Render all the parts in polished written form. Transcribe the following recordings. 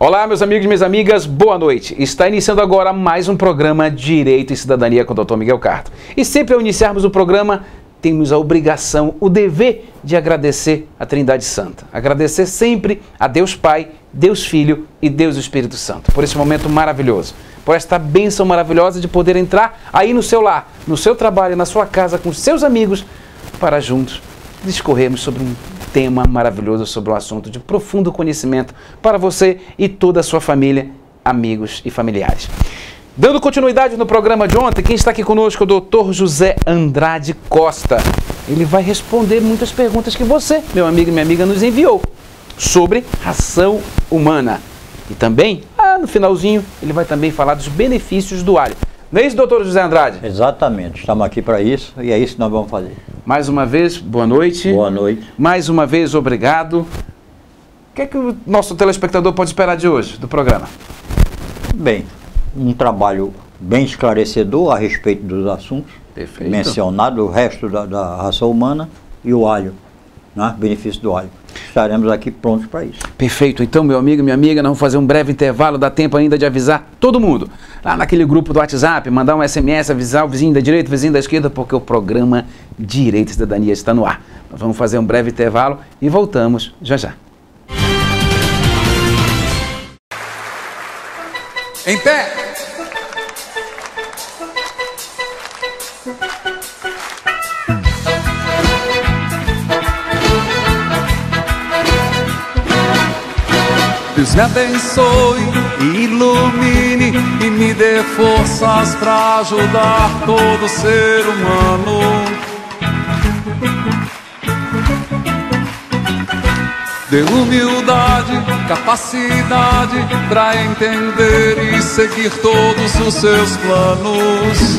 Olá, meus amigos e minhas amigas, boa noite. Está iniciando agora mais um programa Direito e Cidadania com o Dr. Miguel Carto. E sempre ao iniciarmos o programa, temos a obrigação, o dever de agradecer a Trindade Santa. Agradecer sempre a Deus Pai, Deus Filho e Deus Espírito Santo, por esse momento maravilhoso, por esta bênção maravilhosa de poder entrar aí no seu lar, no seu trabalho, na sua casa, com seus amigos, para juntos discorrermos sobre um tema maravilhoso, sobre um assunto de profundo conhecimento para você e toda a sua família, amigos e familiares. Dando continuidade no programa de ontem, quem está aqui conosco é o Dr. José Andrade Costa. Ele vai responder muitas perguntas que você, meu amigo e minha amiga, nos enviou sobre ração humana. E também, no finalzinho, ele vai também falar dos benefícios do alho. Não é isso, doutor José Andrade? Exatamente, estamos aqui para isso e é isso que nós vamos fazer. Mais uma vez, boa noite. Boa noite. Mais uma vez, obrigado. O que é que o nosso telespectador pode esperar de hoje, do programa? Bem, um trabalho bem esclarecedor a respeito dos assuntos mencionados, o resto da ração humana e o alho, né? Benefício do alho. Estaremos aqui prontos para isso. Perfeito. Então, meu amigo, minha amiga, nós vamos fazer um breve intervalo, dá tempo ainda de avisar todo mundo. Lá naquele grupo do WhatsApp, mandar um SMS, avisar o vizinho da direita, o vizinho da esquerda, porque o programa Direito e Cidadania está no ar. Nós vamos fazer um breve intervalo e voltamos já já. Em pé! Deus me abençoe e ilumine e me dê forças para ajudar todo ser humano. Dê humildade, capacidade para entender e seguir todos os seus planos.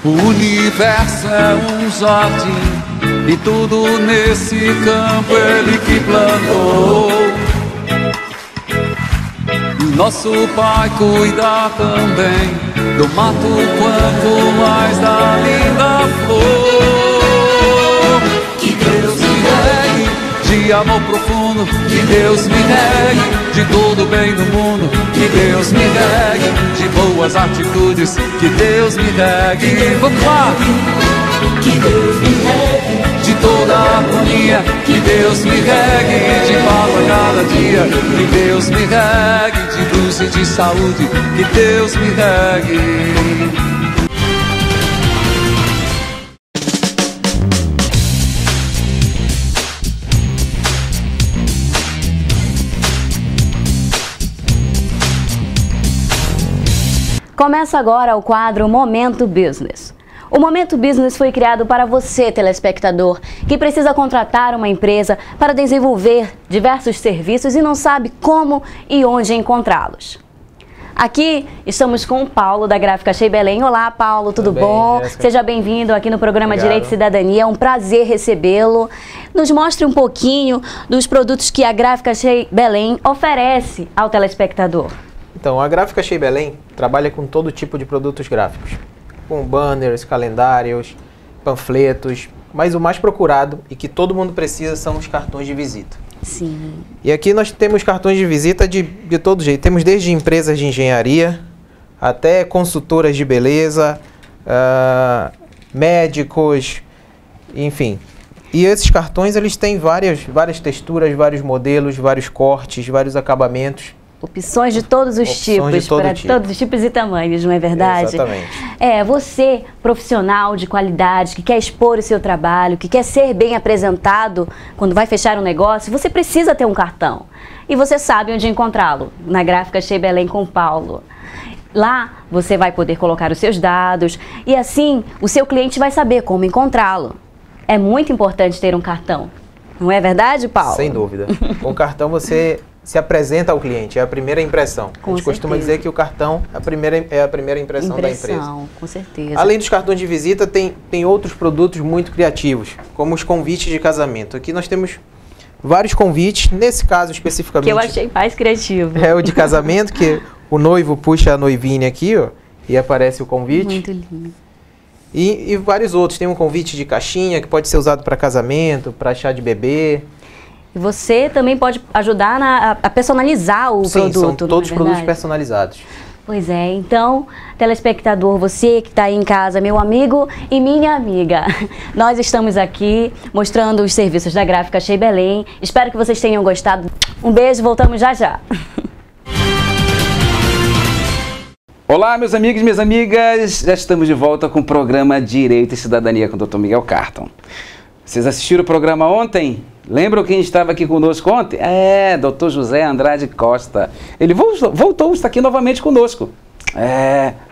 O universo é um jardim e tudo nesse campo Ele que plantou. Nosso Pai cuida também do mato quanto mais da linda flor. Que Deus me regue de amor profundo, que Deus me regue de todo o bem do mundo, que Deus me regue de boas atitudes, que Deus me regue. Vamos lá! Que Deus me regue de toda a harmonia, que Deus me regue de paz a cada dia, que Deus me regue de luz e de saúde, que Deus me regue. Começa agora o quadro Momento Business. O Momento Business foi criado para você, telespectador, que precisa contratar uma empresa para desenvolver diversos serviços e não sabe como e onde encontrá-los. Aqui estamos com o Paulo, da Gráfica Shea Belém. Olá, Paulo, tudo bom? Jéssica. Seja bem-vindo aqui no programa Obrigado. Direito e Cidadania. É um prazer recebê-lo. Nos mostre um pouquinho dos produtos que a Gráfica Shea Belém oferece ao telespectador. Então, a Gráfica Shea Belém trabalha com todo tipo de produtos gráficos, com banners, calendários, panfletos, mas o mais procurado e que todo mundo precisa são os cartões de visita. Sim. E aqui nós temos cartões de visita de todo jeito. Temos desde empresas de engenharia até consultoras de beleza, médicos, enfim. E esses cartões eles têm várias texturas, vários modelos, vários cortes, vários acabamentos. Opções de todos os tipos, para todos os tipos e tamanhos, não é verdade? Exatamente. Você, profissional de qualidade, que quer expor o seu trabalho, que quer ser bem apresentado quando vai fechar um negócio, você precisa ter um cartão. E você sabe onde encontrá-lo, na Gráfica Shea Belém com o Paulo. Lá você vai poder colocar os seus dados e assim o seu cliente vai saber como encontrá-lo. É muito importante ter um cartão, não é verdade, Paulo? Sem dúvida. Com o cartão você se apresenta ao cliente, é a primeira impressão. A gente costuma dizer que o cartão é a primeira impressão da empresa. Com certeza. Além dos cartões de visita, tem outros produtos muito criativos, como os convites de casamento. Aqui nós temos vários convites, nesse caso especificamente... Que eu achei mais criativo. É o de casamento, que o noivo puxa a noivinha aqui, ó, e aparece o convite. Muito lindo. E vários outros. Tem um convite de caixinha que pode ser usado para casamento, para chá de bebê. E você também pode ajudar a personalizar o Sim, produto. São todos produtos personalizados. Pois é, então, telespectador, você que está aí em casa, meu amigo e minha amiga, nós estamos aqui mostrando os serviços da Gráfica Shea Belém. Espero que vocês tenham gostado. Um beijo, voltamos já já. Olá, meus amigos e minhas amigas, já estamos de volta com o programa Direito e Cidadania com o Dr. Miguel Carton. Vocês assistiram o programa ontem? Lembram quem estava aqui conosco ontem? Dr. José Andrade Costa. Ele voltou, está aqui novamente conosco.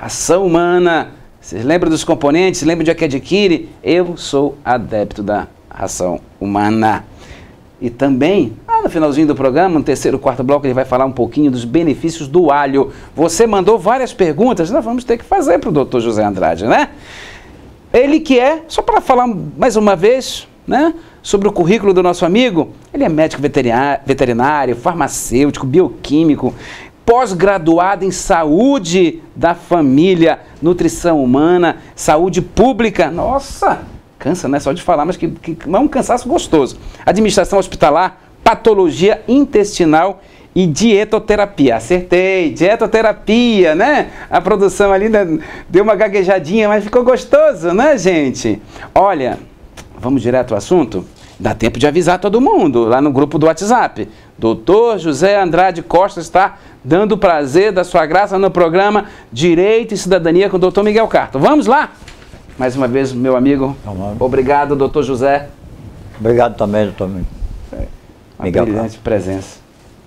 Ação humana. Vocês lembram dos componentes? Lembram de que adquire? Eu sou adepto da ação humana. E também, no finalzinho do programa, no terceiro, quarto bloco, ele vai falar um pouquinho dos benefícios do alho. Você mandou várias perguntas, nós vamos ter que fazer para o Dr. José Andrade, né? Ele que só para falar mais uma vez, né, sobre o currículo do nosso amigo, ele é médico veterinário, farmacêutico, bioquímico, pós-graduado em saúde da família, nutrição humana, saúde pública. Nossa, cansa, né? Só de falar, mas que é um cansaço gostoso. Administração hospitalar, patologia intestinal e dietoterapia. Acertei, dietoterapia, né? A produção ali deu uma gaguejadinha, mas ficou gostoso, né, gente? Olha, vamos direto ao assunto? Dá tempo de avisar todo mundo lá no grupo do WhatsApp. Dr. José Andrade Costa está dando prazer da sua graça no programa Direito e Cidadania com o Dr. Miguel Carton. Vamos lá? Mais uma vez, meu amigo. Obrigado, Dr. José. Obrigado também, doutor Miguel. Brilhante presença.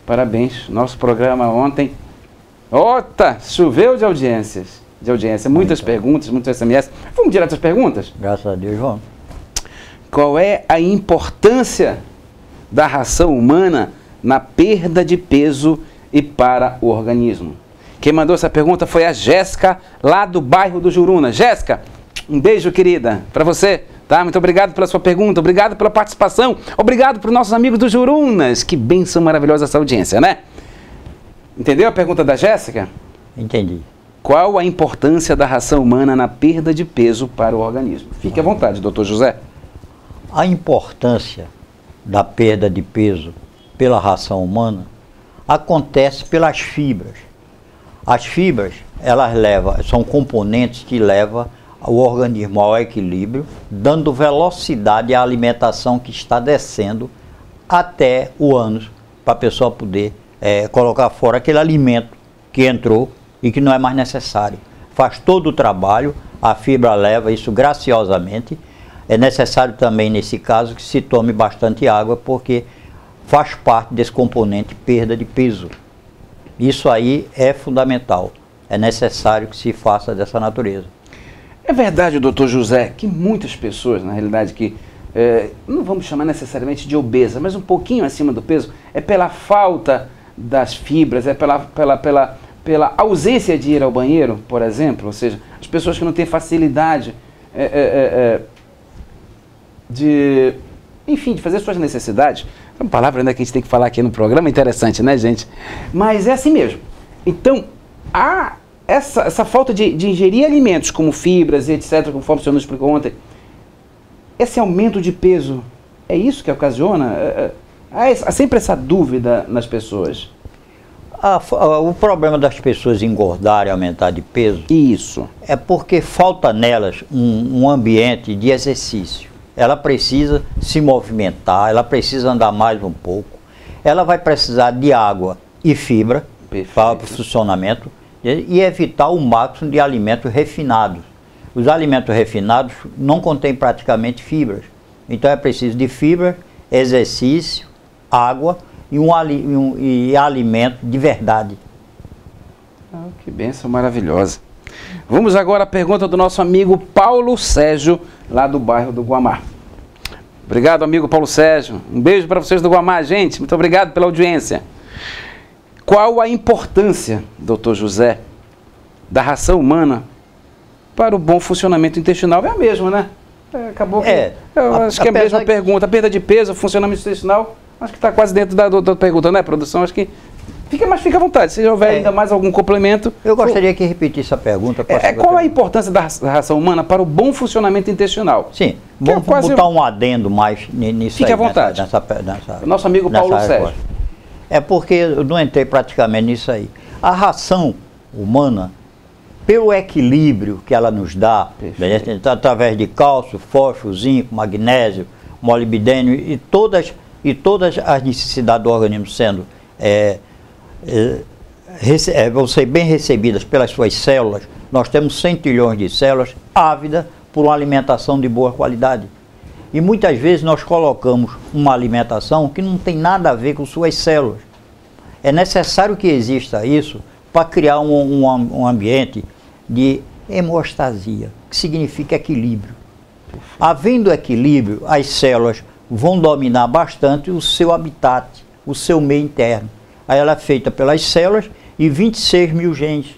Parabéns. Nosso programa ontem, choveu de audiências. Muitas perguntas, muitas SMS. Vamos direto às perguntas? Graças a Deus, vamos. Qual é a importância da ração humana na perda de peso e para o organismo? Quem mandou essa pergunta foi a Jéssica, lá do bairro do Juruna. Jéssica, um beijo, querida, para você, tá? Muito obrigado pela sua pergunta, obrigado pela participação, obrigado para os nossos amigos do Jurunas. Que bênção maravilhosa essa audiência, né? Entendeu a pergunta da Jéssica? Entendi. Qual a importância da ração humana na perda de peso para o organismo? Fique à vontade, doutor José. A importância da perda de peso pela ração humana acontece pelas fibras. As fibras, são componentes que levam o organismo ao equilíbrio, dando velocidade à alimentação que está descendo até o ânus, para a pessoa poder colocar fora aquele alimento que entrou e que não é mais necessário. Faz todo o trabalho, a fibra leva isso graciosamente. É necessário também, nesse caso, que se tome bastante água, porque faz parte desse componente perda de peso. Isso aí é fundamental. É necessário que se faça dessa natureza. É verdade, doutor José, que muitas pessoas, na realidade, que não vamos chamar necessariamente de obesa, mas um pouquinho acima do peso, é pela falta das fibras, é pela ausência de ir ao banheiro, por exemplo, ou seja, as pessoas que não têm facilidade de fazer suas necessidades. É uma palavra ainda que a gente tem que falar aqui no programa, interessante, né, gente? Mas é assim mesmo. Então, essa falta de ingerir alimentos como fibras e etc., conforme o senhor nos explicou ontem, esse aumento de peso, é isso que ocasiona? Há sempre essa dúvida nas pessoas. O problema das pessoas engordarem e aumentar de peso, isso, é porque falta nelas um ambiente de exercício. Ela precisa se movimentar, ela precisa andar mais um pouco, ela vai precisar de água e fibra para o funcionamento e evitar o máximo de alimentos refinados. Os alimentos refinados não contêm praticamente fibras, então é preciso de fibra, exercício, água e alimento de verdade. Que bênção maravilhosa. Vamos agora à pergunta do nosso amigo Paulo Sérgio, lá do bairro do Guamá. Obrigado, amigo Paulo Sérgio. Um beijo para vocês do Guamá, gente. Muito obrigado pela audiência. Qual a importância, doutor José, da ração humana para o bom funcionamento intestinal? É a mesma, né? Acabou que... acho que é a mesma pergunta. A perda de peso, funcionamento intestinal, acho que está quase dentro da pergunta, né, produção? Acho que Fica à vontade, se houver ainda mais algum complemento. Eu gostaria que repetisse essa pergunta. Qual a importância da ração humana para o bom funcionamento intestinal? Sim, vamos botar um adendo mais nisso. Fique à vontade. Nosso amigo Paulo Sérgio. É porque eu não entrei praticamente nisso aí. A ração humana, pelo equilíbrio que ela nos dá, através de cálcio, fósforo, zinco, magnésio, molibdênio e todas as necessidades do organismo sendo vão ser bem recebidas pelas suas células. Nós temos 100 trilhões de células ávidas por uma alimentação de boa qualidade. E muitas vezes nós colocamos uma alimentação que não tem nada a ver com suas células. É necessário que exista isso para criar um ambiente de hemostasia, que significa equilíbrio. Havendo equilíbrio, as células vão dominar bastante o seu habitat, o seu meio interno. Aí ela é feita pelas células e 26 mil genes.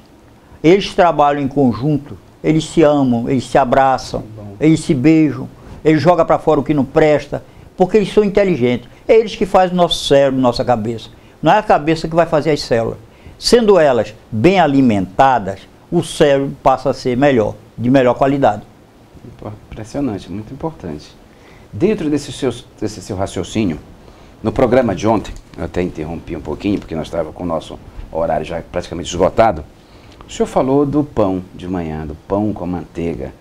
Eles trabalham em conjunto, eles se amam, eles se abraçam, eles se beijam, eles jogam para fora o que não presta, porque eles são inteligentes. É eles que fazem o nosso cérebro, nossa cabeça. Não é a cabeça que vai fazer as células. Sendo elas bem alimentadas, o cérebro passa a ser melhor, de melhor qualidade. Impressionante, muito importante. Dentro desse seu raciocínio, no programa de ontem, eu até interrompi um pouquinho, porque nós estávamos com o nosso horário já praticamente esgotado, o senhor falou do pão de manhã, do pão com manteiga.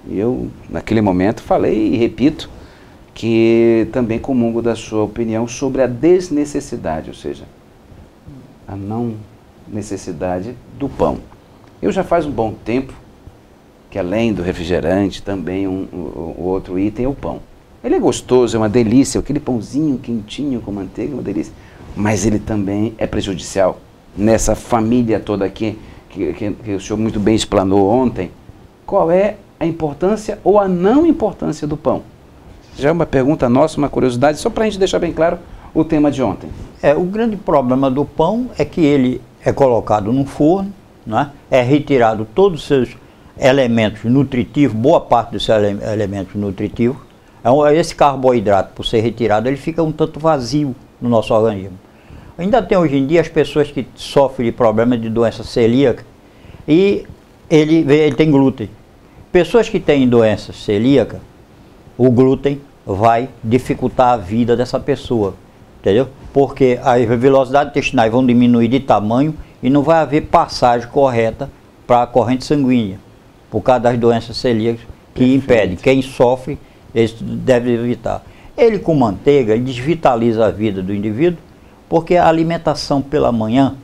E eu, naquele momento, falei e repito que também comungo da sua opinião sobre a desnecessidade, ou seja, a não necessidade do pão. Eu já faz um bom tempo que além do refrigerante, também o outro item é o pão. Ele é gostoso, é uma delícia, aquele pãozinho quentinho com manteiga é uma delícia, mas ele também é prejudicial. Nessa família toda aqui, que o senhor muito bem explanou ontem, qual é a importância ou a não importância do pão? Já é uma pergunta nossa, uma curiosidade, só para a gente deixar bem claro o tema de ontem. O grande problema do pão é que ele é colocado no forno, né? É retirado todos os seus elementos nutritivos, boa parte dos seus elementos nutritivos. Esse carboidrato, por ser retirado, ele fica um tanto vazio no nosso organismo. Ainda tem hoje em dia as pessoas que sofrem de problema de doença celíaca e ele tem glúten. Pessoas que têm doença celíaca, o glúten vai dificultar a vida dessa pessoa, entendeu? Porque as velocidades intestinais vão diminuir de tamanho e não vai haver passagem correta para a corrente sanguínea, por causa das doenças celíacas que impedem. Quem sofre, eles devem evitar. Ele com manteiga, ele desvitaliza a vida do indivíduo, porque a alimentação pela manhã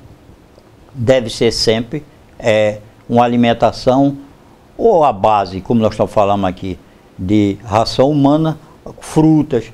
deve ser sempre uma alimentação ou a base, como nós estamos falando aqui, de ração humana, frutas,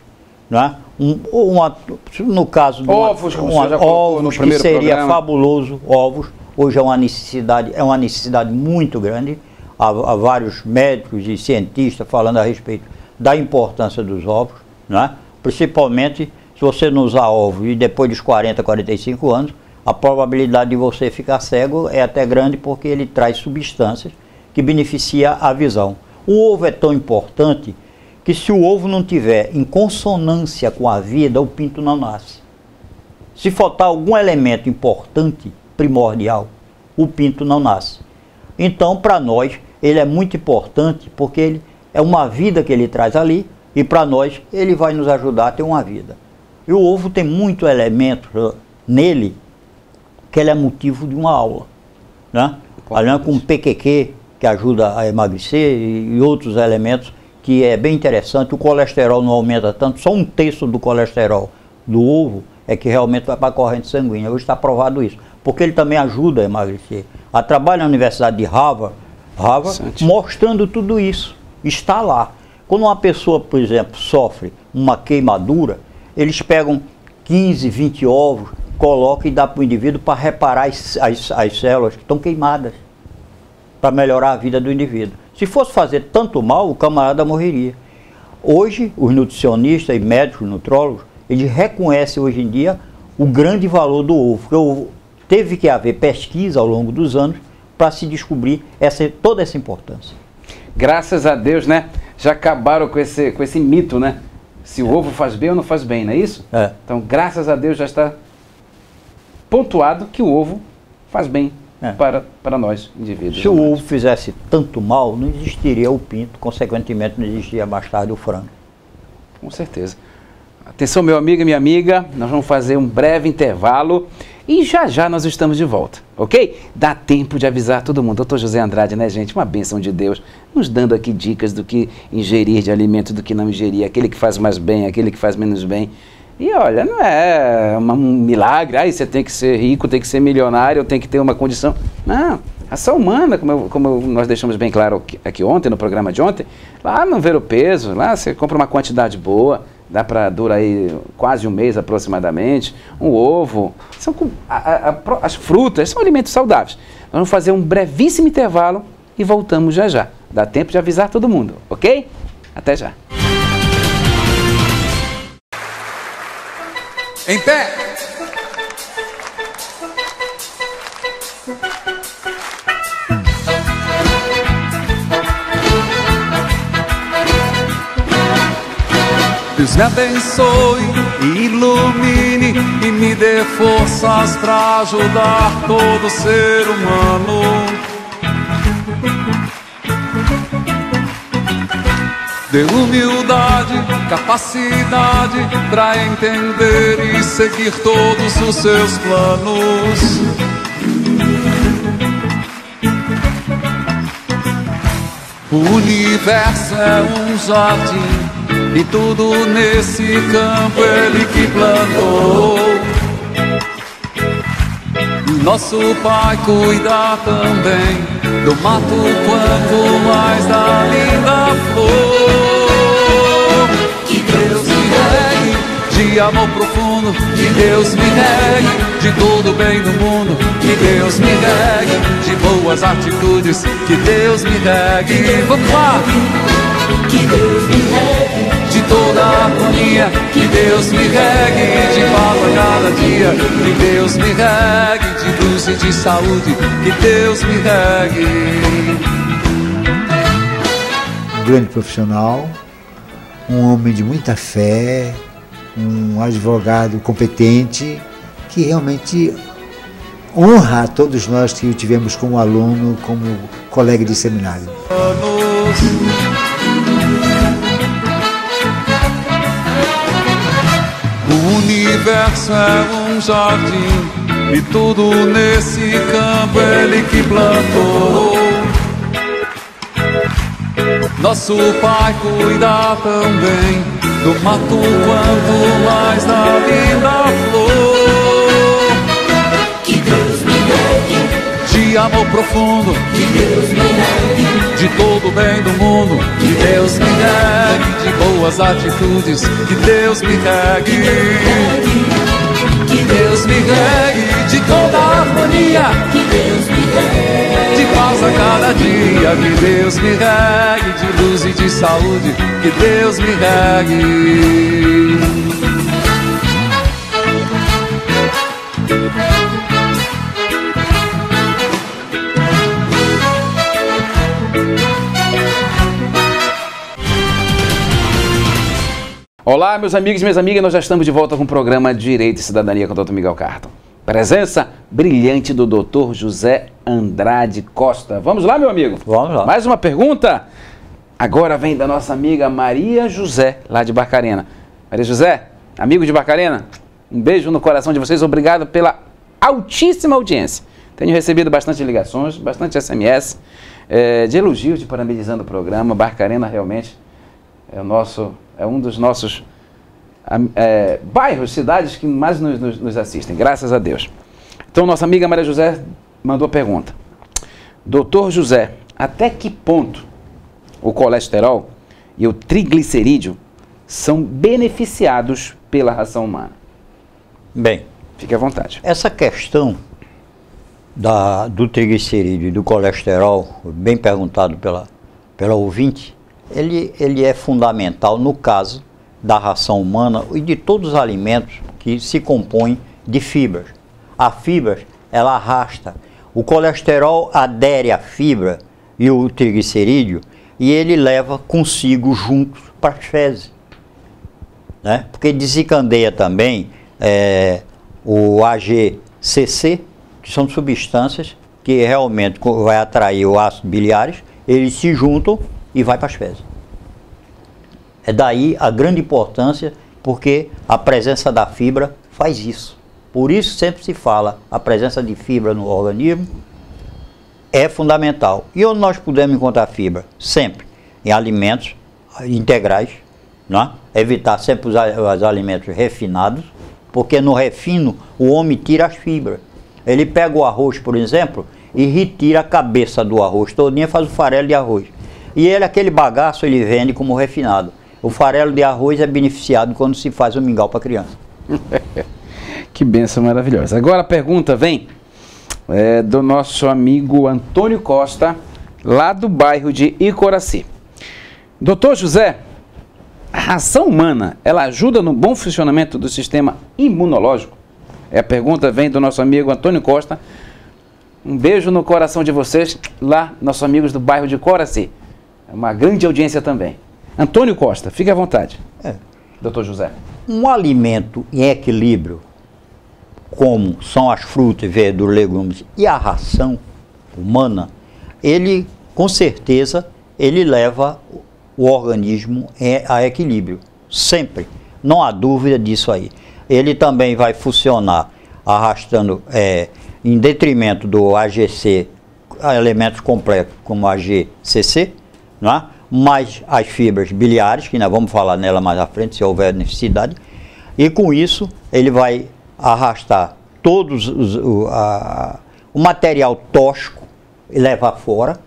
né? No caso de ovos, ovos que seria fabuloso, ovos, hoje é uma necessidade muito grande. Há vários médicos e cientistas falando a respeito da importância dos ovos, né? Principalmente se você não usar ovo e depois dos 40, 45 anos, a probabilidade de você ficar cego é até grande, porque ele traz substâncias que beneficiam a visão. O ovo é tão importante que se o ovo não tiver em consonância com a vida, o pinto não nasce. Se faltar algum elemento importante, primordial, o pinto não nasce. Então, para nós, ele é muito importante, porque ele é uma vida que ele traz ali, e para nós, ele vai nos ajudar a ter uma vida. E o ovo tem muito elemento nele, que ele é motivo de uma aula, né? Além com PQQ, que ajuda a emagrecer, e outros elementos que é bem interessante. O colesterol não aumenta tanto, só 1/3 do colesterol do ovo é que realmente vai para a corrente sanguínea. Hoje está provado isso, porque ele também ajuda a emagrecer. Há trabalho na Universidade de Harvard mostrando tudo isso, está lá. Quando uma pessoa, por exemplo, sofre uma queimadura, eles pegam 15, 20 ovos, colocam e dão para o indivíduo para reparar as células que estão queimadas, para melhorar a vida do indivíduo. Se fosse fazer tanto mal, o camarada morreria. Hoje, os nutricionistas e médicos, nutrólogos, eles reconhecem hoje em dia o grande valor do ovo. Porque o ovo teve que haver pesquisa ao longo dos anos para se descobrir toda essa importância. Graças a Deus, né? Já acabaram com esse mito, né? Se o ovo faz bem ou não faz bem, não é isso? É. Então, graças a Deus já está pontuado que o ovo faz bem para nós, indivíduos. Se o ovo fizesse tanto mal, não existiria o pinto, consequentemente não existiria mais tarde o frango. Com certeza. Atenção, meu amigo e minha amiga, nós vamos fazer um breve intervalo e já já nós estamos de volta, ok? Dá tempo de avisar todo mundo. Doutor José Andrade, né, gente? Uma bênção de Deus, nos dando aqui dicas do que ingerir de alimento, do que não ingerir, aquele que faz mais bem, aquele que faz menos bem. E olha, não é um milagre, aí você tem que ser rico, tem que ser milionário, tem que ter uma condição. Não, a ação humana, como nós deixamos bem claro aqui ontem, no programa de ontem, lá não ver o peso, lá você compra uma quantidade boa, dá para durar aí quase um mês aproximadamente, um ovo, as frutas, são alimentos saudáveis. Nós vamos fazer um brevíssimo intervalo e voltamos já já. Dá tempo de avisar todo mundo, ok? Até já. Em pé! Deus me abençoe e ilumine e me dê forças para ajudar todo ser humano. Dê humildade, capacidade para entender e seguir todos os seus planos. O universo é um jardim e tudo nesse campo Ele que plantou. Nosso Pai cuida também do mato quanto mais da linda flor. Que Deus me regue de amor profundo, que Deus me regue de todo o bem do mundo, que Deus me regue de boas atitudes, que Deus me regue. Vamos lá! Que Deus me regue de toda a harmonia, que Deus me regue de paz a cada dia, que Deus me regue de luz e de saúde, que Deus me regue. Um grande profissional, um homem de muita fé, um advogado competente, que realmente honra a todos nós que o tivemos como aluno, como colega de seminário. O universo é um jardim e tudo nesse campo Ele que plantou. Nosso Pai cuida também do mato quanto mais da linda flor. Que Deus me regue de amor profundo, que Deus me regue de todo o bem do mundo, que Deus me regue de boas atitudes, que Deus me regue. Que Deus me regue de toda a harmonia, que Deus me regue de paz a cada dia, que Deus me regue de luz e de saúde, que Deus me regue. Olá, meus amigos e minhas amigas, nós já estamos de volta com o programa Direito e Cidadania com o Dr. Miguel Carton. Presença brilhante do Dr. José Andrade Costa. Vamos lá, meu amigo? Vamos lá. Mais uma pergunta? Agora vem da nossa amiga Maria José, lá de Barcarena. Maria José, amigo de Barcarena, um beijo no coração de vocês, obrigado pela altíssima audiência. Tenho recebido bastante ligações, bastante SMS, de elogios, de parabenizando o programa. Barcarena realmente é um dos nossos bairros, cidades que mais nos assistem, graças a Deus. Então, nossa amiga Maria José mandou a pergunta. Doutor José, até que ponto o colesterol e o triglicerídeo são beneficiados pela ração humana? Bem, fique à vontade. Essa questão do triglicerídeo e do colesterol, bem perguntado pela ouvinte, ele é fundamental no caso da ração humana e de todos os alimentos que se compõem de fibras. A fibra, ela arrasta. O colesterol adere à fibra e o triglicerídeo e ele leva consigo juntos para as fezes, né? Porque desencadeia também o AG AGCC, que são substâncias que realmente vai atrair o ácido biliares, eles se juntam e vai para as fezes. É daí a grande importância, porque a presença da fibra faz isso. Por isso sempre se fala, a presença de fibra no organismo é fundamental. E onde nós podemos encontrar fibra? Sempre em alimentos integrais, né? Evitar sempre os alimentos refinados, porque no refino o homem tira as fibras. Ele pega o arroz, por exemplo, e retira a cabeça do arroz todinha, faz o farelo de arroz. E ele, aquele bagaço, ele vende como refinado. O farelo de arroz é beneficiado quando se faz o mingau para criança. Que bênção maravilhosa. Agora a pergunta vem do nosso amigo Antônio Costa, lá do bairro de Icoraci. Doutor José, a ração humana, ela ajuda no bom funcionamento do sistema imunológico? A pergunta vem do nosso amigo Antônio Costa. Um beijo no coração de vocês, lá, nossos amigos do bairro de Icoraci. É uma grande audiência também. Antônio Costa, fique à vontade. Doutor José. Um alimento em equilíbrio, como são as frutas, verduras, legumes e a ração humana, ele, com certeza, ele leva o organismo a equilíbrio. Sempre. Não há dúvida disso aí. Ele também vai funcionar arrastando, em detrimento do AGC, elementos complexos como a AGCC, não é? Mais as fibras biliares, que nós vamos falar nela mais à frente, se houver necessidade, e com isso ele vai arrastar todos o material tóxico e levar fora,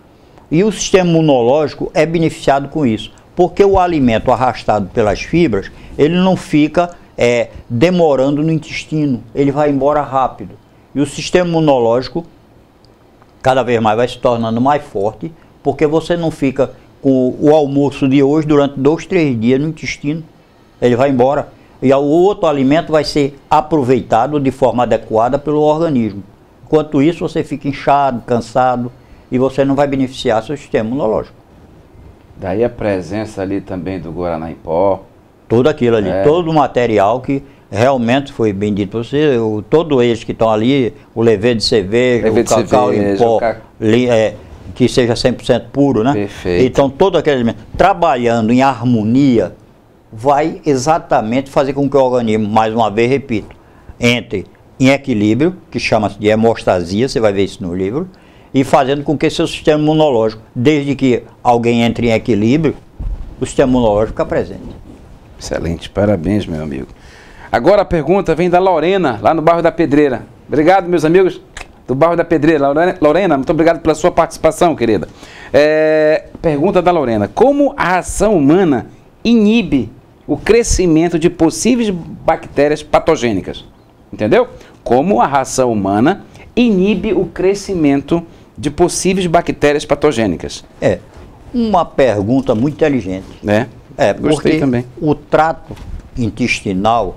e o sistema imunológico é beneficiado com isso, porque o alimento arrastado pelas fibras, ele não fica demorando no intestino, ele vai embora rápido, e o sistema imunológico cada vez mais vai se tornando mais forte, porque você não fica com o almoço de hoje durante 2, 3 dias no intestino, ele vai embora. E o outro alimento vai ser aproveitado de forma adequada pelo organismo. Enquanto isso, você fica inchado, cansado, e você não vai beneficiar seu sistema imunológico. Daí a presença ali também do Guaraná em pó. Tudo aquilo ali, todo o material que realmente foi bem dito para você, todos eles que estão ali, o levedar de cerveja, o cacau em pó, que seja 100% puro, né? Perfeito. Então, todo aquele alimento, trabalhando em harmonia, vai exatamente fazer com que o organismo, mais uma vez, repito, entre em equilíbrio, que chama-se de hemostasia, você vai ver isso no livro, e fazendo com que seu sistema imunológico, desde que alguém entre em equilíbrio, o sistema imunológico fica presente. Excelente, parabéns, meu amigo. Agora a pergunta vem da Lorena, lá no bairro da Pedreira. Obrigado, meus amigos do bairro da Pedreira. Lorena, muito obrigado pela sua participação, querida. Pergunta da Lorena: como a ração humana inibe o crescimento de possíveis bactérias patogênicas? Entendeu? Como a ração humana inibe o crescimento de possíveis bactérias patogênicas? Uma pergunta muito inteligente. Gostei porque também. O trato intestinal,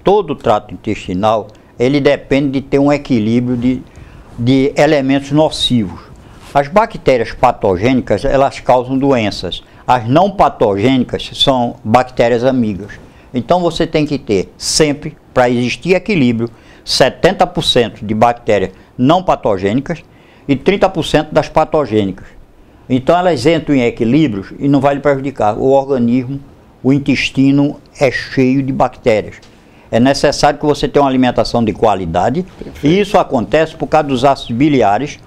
todo o trato intestinal, ele depende de ter um equilíbrio de elementos nocivos. As bactérias patogênicas, elas causam doenças. As não patogênicas são bactérias amigas. Então você tem que ter sempre, para existir equilíbrio, 70% de bactérias não patogênicas e 30% das patogênicas. Então elas entram em equilíbrio e não vai lhe prejudicar. O organismo, o intestino é cheio de bactérias. É necessário que você tenha uma alimentação de qualidade. Perfeito. E isso acontece por causa dos ácidos biliares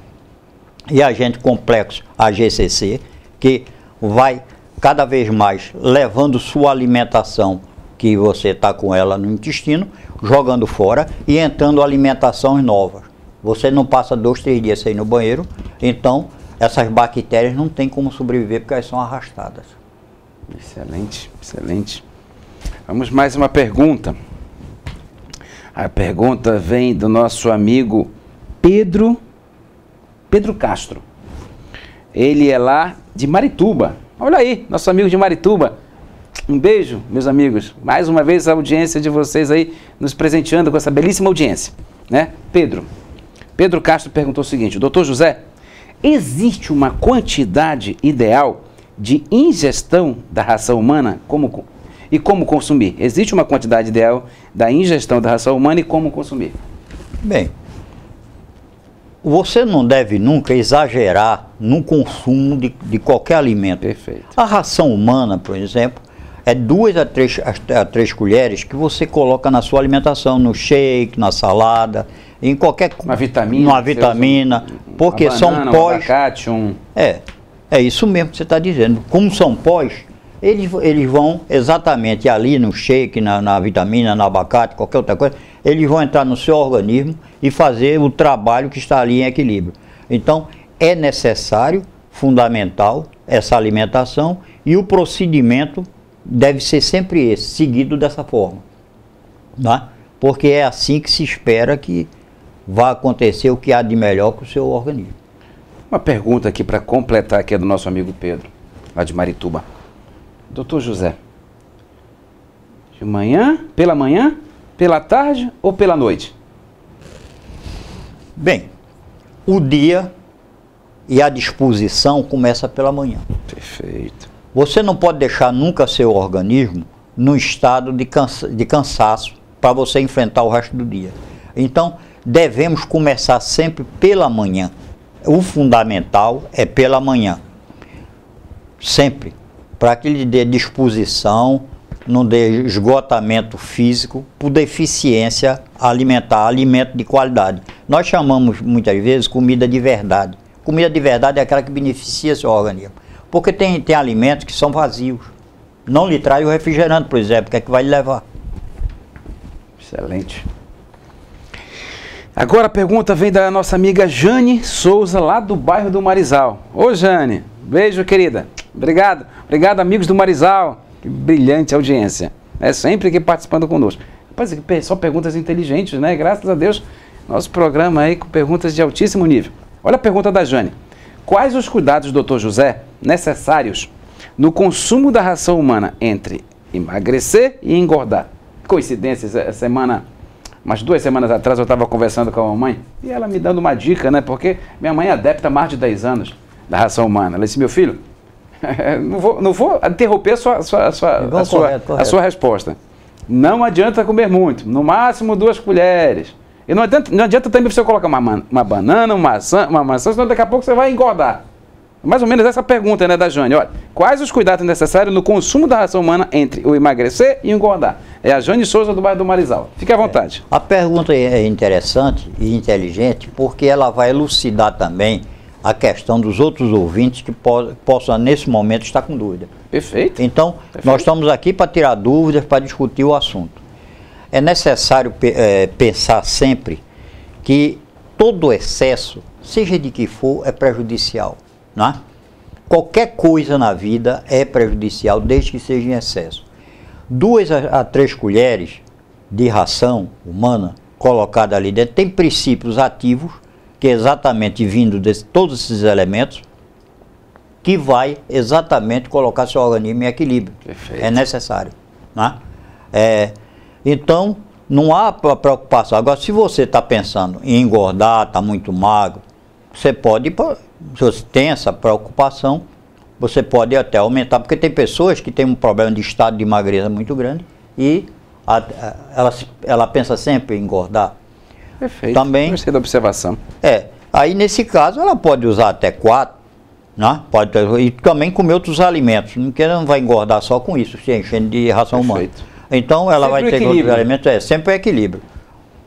e agente complexo AGCC, que vai cada vez mais levando sua alimentação, que você está com ela no intestino, jogando fora e entrando alimentações novas. Você não passa 2, 3 dias sem ir no banheiro, então essas bactérias não têm como sobreviver porque elas são arrastadas. Excelente, excelente. Vamos mais uma pergunta. A pergunta vem do nosso amigo Pedro Castro. Ele é lá de Marituba. Olha aí, nosso amigo de Marituba. Um beijo, meus amigos. Mais uma vez a audiência de vocês aí nos presenteando com essa belíssima audiência, né? Pedro Castro perguntou o seguinte: doutor José, existe uma quantidade ideal de ingestão da ração humana e como consumir? Existe uma quantidade ideal da ingestão da ração humana e como consumir? Bem, você não deve nunca exagerar no consumo de qualquer alimento. Perfeito. A ração humana, por exemplo, é 2 a 3 colheres que você coloca na sua alimentação, no shake, na salada, em qualquer... Uma vitamina. Uma vitamina, porque uma banana, são pós... Um abacate, É isso mesmo que você está dizendo. Como são pós, eles vão exatamente ali no shake, na vitamina, no abacate, qualquer outra coisa, eles vão entrar no seu organismo e fazer o trabalho que está ali em equilíbrio. Então, é necessário, fundamental, essa alimentação, e o procedimento deve ser sempre esse, seguido dessa forma. Tá? Porque é assim que se espera que vá acontecer o que há de melhor com o seu organismo. Uma pergunta aqui para completar, que é do nosso amigo Pedro, lá de Marituba. Doutor José, de manhã, pela tarde ou pela noite? Bem, o dia e a disposição começa pela manhã. Perfeito. Você não pode deixar nunca seu organismo num estado de cansaço para você enfrentar o resto do dia. Então, devemos começar sempre pela manhã. O fundamental é pela manhã. Sempre. Para que lhe dê disposição, não dê esgotamento físico, por deficiência alimentar, alimento de qualidade. Nós chamamos muitas vezes comida de verdade. Comida de verdade é aquela que beneficia seu organismo. Porque tem alimentos que são vazios. Não lhe traz o refrigerante, por exemplo, que é que vai lhe levar. Excelente. Agora a pergunta vem da nossa amiga Jane Souza, lá do bairro do Marizal. Ô Jane, beijo querida. Obrigado. Obrigado, amigos do Marizal. Que brilhante audiência. É sempre aqui participando conosco. Rapaz, só perguntas inteligentes, né? Graças a Deus, nosso programa aí com perguntas de altíssimo nível. Olha a pergunta da Jane. Quais os cuidados, doutor José, necessários no consumo da ração humana entre emagrecer e engordar? Coincidência, essa semana, umas 2 semanas atrás, eu estava conversando com a mamãe e ela me dando uma dica, né? Porque minha mãe é adepta há mais de 10 anos da ração humana. Ela disse, meu filho, não vou interromper a sua resposta. Não adianta comer muito, no máximo 2 colheres. E não adianta também você colocar uma banana, uma maçã, senão daqui a pouco você vai engordar. Mais ou menos essa pergunta, né, da Jane. Olha, quais os cuidados necessários no consumo da ração humana entre o emagrecer e o engordar? É a Jane Souza do bairro do Marizal. Fique à vontade. A pergunta é interessante e inteligente porque ela vai elucidar também a questão dos outros ouvintes que possam, nesse momento, estar com dúvida. Perfeito. Então, nós estamos aqui para tirar dúvidas, para discutir o assunto. É necessário pensar sempre que todo excesso, seja de que for, é prejudicial. Né? Qualquer coisa na vida é prejudicial, desde que seja em excesso. 2 a 3 colheres de ração humana colocada ali dentro tem princípios ativos, que é exatamente vindo de todos esses elementos, que vai exatamente colocar seu organismo em equilíbrio. Perfeito. É necessário. Né? Então, não há preocupação. Agora, se você está pensando em engordar, está muito magro, você pode, se você tem essa preocupação, você pode até aumentar, porque tem pessoas que têm um problema de estado de magreza muito grande e ela pensa sempre em engordar. Perfeito. Também, gostei da observação. Aí nesse caso ela pode usar até 4, né? E também comer outros alimentos, porque ela não vai engordar só com isso, se enchendo de ração humana. Então ela sempre vai ter outros alimentos, sempre equilíbrio.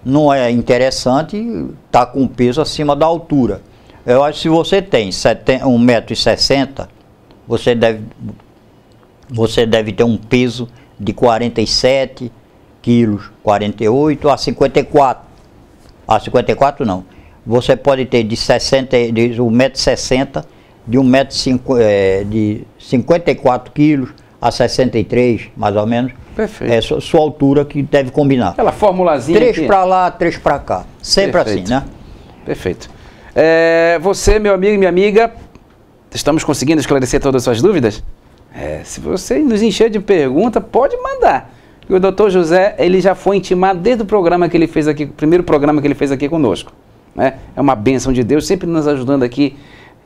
Não é interessante estar com um peso acima da altura. Eu acho que se você tem 1,60 m, você deve ter um peso de 47 quilos, 48 a 54. A 54 não. Você pode ter de 1,60 m, de 54 quilos a 63, mais ou menos. Perfeito. É sua altura que deve combinar. Aquela formulazinha 3 para lá, 3 para cá. Sempre Perfeito. assim, né? Perfeito. Você, meu amigo e minha amiga, estamos conseguindo esclarecer todas as suas dúvidas? Se você nos encher de pergunta, pode mandar. O doutor José, ele já foi intimado desde o programa que ele fez aqui, o primeiro programa que ele fez aqui conosco. Né? É uma bênção de Deus, sempre nos ajudando aqui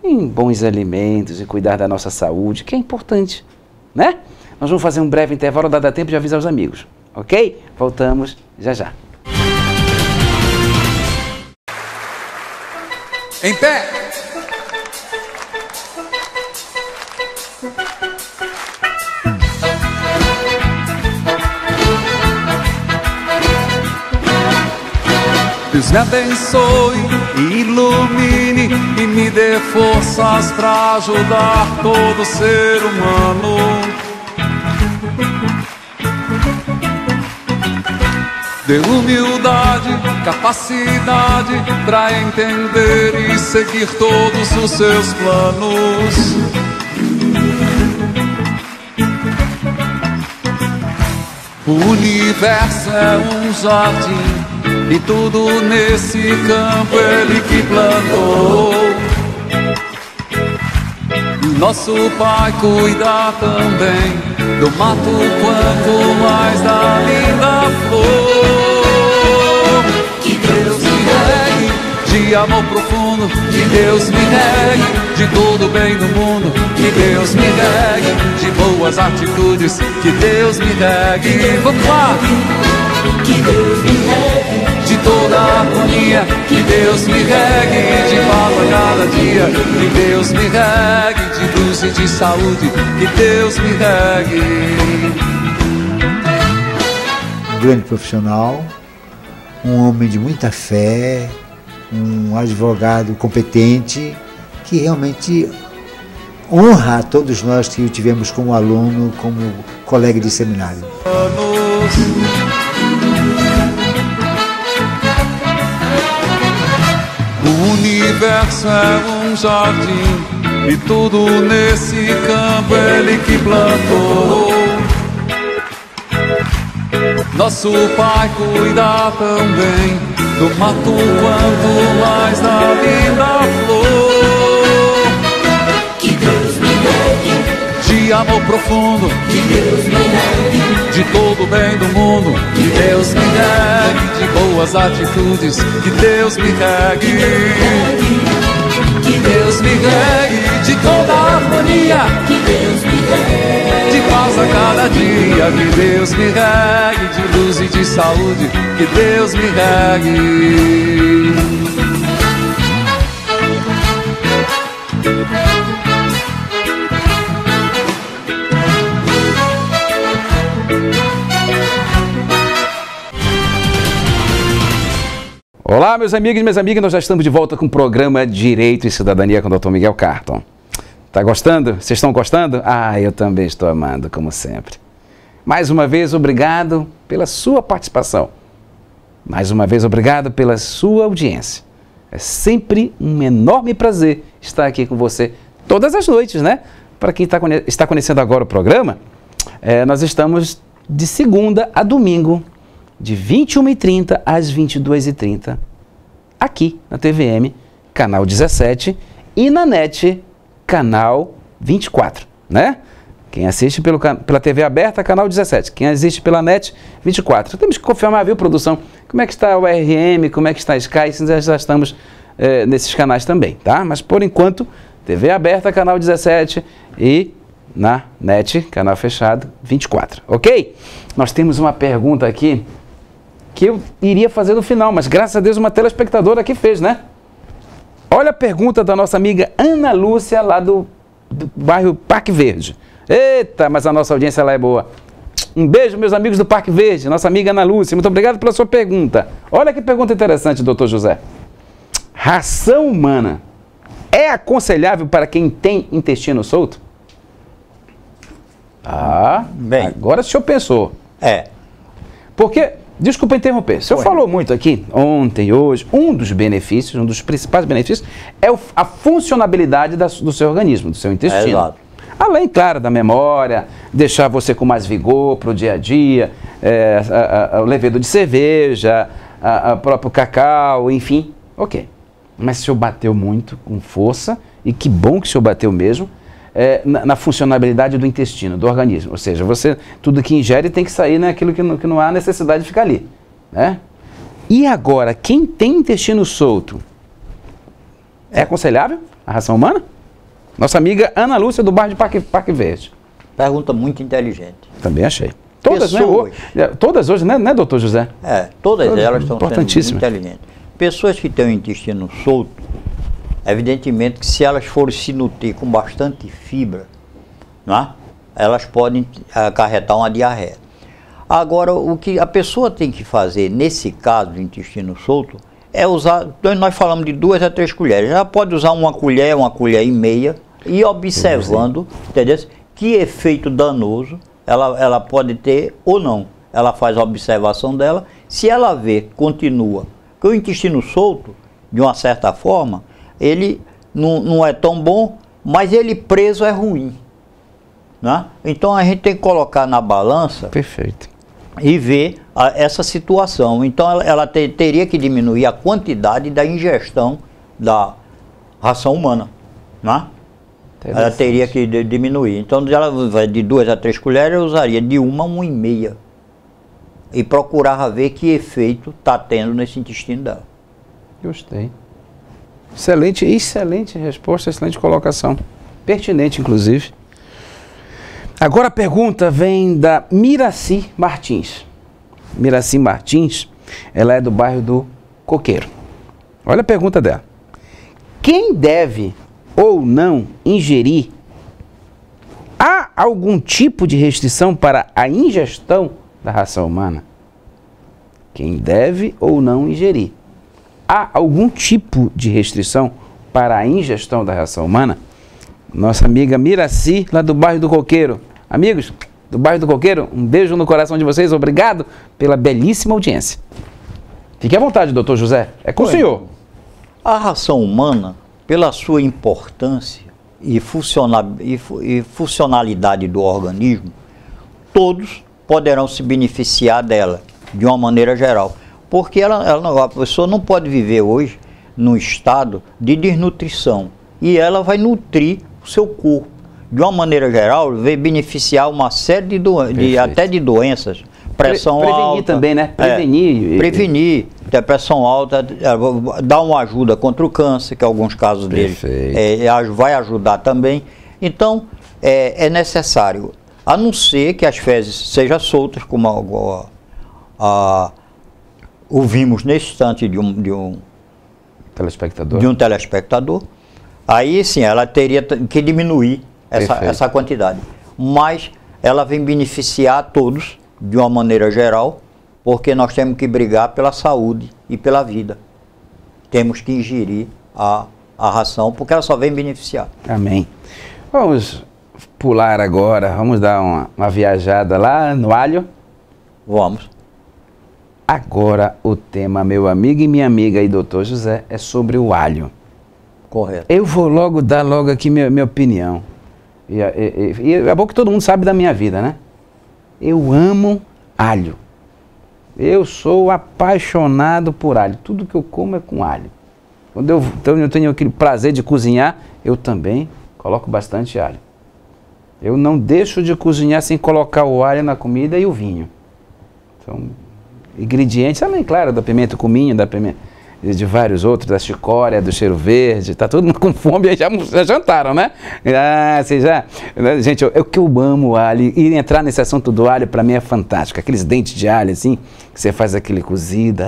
em bons alimentos e cuidar da nossa saúde, que é importante, né? Nós vamos fazer um breve intervalo, dá tempo de avisar os amigos, ok? Voltamos já já. Em pé! Deus me abençoe e ilumine e me dê forças para ajudar todo ser humano. Dê humildade, capacidade para entender e seguir todos os seus planos. O universo é um jardim e tudo nesse campo Ele que plantou. Nosso Pai cuida também do mato quanto mais da linda flor. Que Deus me regue de amor profundo, que Deus me regue de todo o bem do mundo, que Deus me regue de boas atitudes, que Deus me regue. Vamos lá! Que Deus me regue de toda a harmonia, que Deus me regue de paz a cada dia, que Deus me regue de luz e de saúde, que Deus me regue. Um grande profissional, um homem de muita fé, um advogado competente, que realmente honra a todos nós que o tivemos como aluno, como colega de seminário. O universo é um jardim e tudo nesse campo Ele que plantou. Nosso Pai cuida também do mato quanto mais da linda flor. Que Deus me regue de amor profundo, que Deus me regue de todo o bem do mundo, que Deus me regue de boas atitudes, que Deus me regue. Que Deus me regue de toda a harmonia, que Deus me regue de paz a cada dia, que Deus me regue de luz e de saúde, que Deus me regue. Olá, meus amigos e minhas amigas, nós já estamos de volta com o programa Direito e Cidadania com o Dr. Miguel Carton. Tá gostando? Vocês estão gostando? Ah, eu também estou amando, como sempre. Mais uma vez, obrigado pela sua participação. Mais uma vez, obrigado pela sua audiência. É sempre um enorme prazer estar aqui com você todas as noites, né? Para quem está conhecendo agora o programa, nós estamos de segunda a domingo, de 21h30 às 22h30, aqui na TVM, canal 17, e na NET, canal 24, né? Quem assiste pela TV aberta, canal 17. Quem assiste pela NET, 24. Temos que confirmar, viu, produção? Como é que está o RM, como é que está a Sky, já estamos nesses canais também, tá? Mas, por enquanto, TV aberta, canal 17 e na NET, canal fechado, 24, ok? Nós temos uma pergunta aqui que eu iria fazer no final, mas graças a Deus uma telespectadora aqui fez, né? Olha a pergunta da nossa amiga Ana Lúcia, lá do bairro Parque Verde. Eita, mas a nossa audiência lá é boa. Um beijo, meus amigos do Parque Verde, nossa amiga Ana Lúcia. Muito obrigado pela sua pergunta. Olha que pergunta interessante, doutor José. Ração humana é aconselhável para quem tem intestino solto? Ah, bem, agora o senhor pensou. Porque... Desculpa interromper. O senhor falou muito aqui, ontem, hoje, um dos benefícios, um dos principais benefícios é a funcionabilidade do seu organismo, do seu intestino. Exato. Além, claro, da memória, deixar você com mais vigor para o dia a dia, o levedo de cerveja, o próprio cacau, enfim, ok. Mas o senhor bateu muito, com força, e que bom que o senhor bateu mesmo, na funcionabilidade do intestino, do organismo. Ou seja, tudo que ingere tem que sair, né, aquilo que não há necessidade de ficar ali, né? E agora, quem tem intestino solto, é aconselhável a ração humana? Nossa amiga Ana Lúcia, do bairro de Parque Verde. Pergunta muito inteligente. Também achei. Todas, pessoas, né? Todas hoje, né, doutor José? Todas elas estão sendo muito inteligentes. Pessoas que têm o intestino solto, evidentemente que se elas forem se nutrir com bastante fibra, né, elas podem acarretar uma diarreia. Agora, o que a pessoa tem que fazer, nesse caso do intestino solto, é usar, nós falamos de 2 a 3 colheres, ela pode usar uma colher e meia, e observando, entendeu? Que efeito danoso ela pode ter ou não. Ela faz a observação dela, se ela vê, continua, que o intestino solto, de uma certa forma, ele não é tão bom, mas ele preso é ruim, né? Então a gente tem que colocar na balança. Perfeito. E ver essa situação. Então ela teria que diminuir a quantidade da ingestão da ração humana, né? Ela teria que diminuir. Então ela vai de 2 a 3 colheres, eu usaria de 1 a 1,5. E procurava ver que efeito está tendo nesse intestino dela. Gostei. Excelente resposta, excelente colocação. Pertinente, inclusive. Agora a pergunta vem da Miraci Martins. Miraci Martins, ela é do bairro do Coqueiro. Olha a pergunta dela. Quem deve ou não ingerir? Há algum tipo de restrição para a ingestão da ração humana? Quem deve ou não ingerir? Há algum tipo de restrição para a ingestão da ração humana? Nossa amiga Miraci, lá do bairro do Coqueiro. Amigos do bairro do Coqueiro, um beijo no coração de vocês, obrigado pela belíssima audiência. Fique à vontade, doutor José, é com o senhor. A ração humana, pela sua importância e funcionalidade do organismo, todos poderão se beneficiar dela, de uma maneira geral. Porque a pessoa não pode viver hoje num estado de desnutrição, e ela vai nutrir o seu corpo. De uma maneira geral, vai beneficiar uma série até de doenças. Pressão alta. Prevenir também, né? Prevenir. Pressão alta, dar uma ajuda contra o câncer, que em alguns casos dele vai ajudar também. Então, é necessário, a não ser que as fezes sejam soltas, como ouvimos nesse instante de um telespectador. Aí sim, ela teria que diminuir essa quantidade. Mas ela vem beneficiar a todos, de uma maneira geral, porque nós temos que brigar pela saúde e pela vida. Temos que ingerir a ração, porque ela só vem beneficiar. Amém. Vamos pular agora, vamos dar uma viajada lá no alho. Vamos. Agora o tema, meu amigo e minha amiga aí, doutor José, é sobre o alho. Correto. Eu vou dar aqui minha opinião. E é bom que todo mundo sabe da minha vida, né? Eu amo alho. Eu sou apaixonado por alho. Tudo que eu como é com alho. Quando eu tenho aquele prazer de cozinhar, eu também coloco bastante alho. Eu não deixo de cozinhar sem colocar o alho na comida e o vinho. São ingredientes, também, claro, da pimenta cominho, da pimenta, de vários outros, da chicória, do cheiro verde. Tá todo mundo com fome, já jantaram, né? Gente, eu que eu amo o alho, e entrar nesse assunto do alho para mim é fantástico. Aqueles dentes de alho assim, que você faz aquele cozido,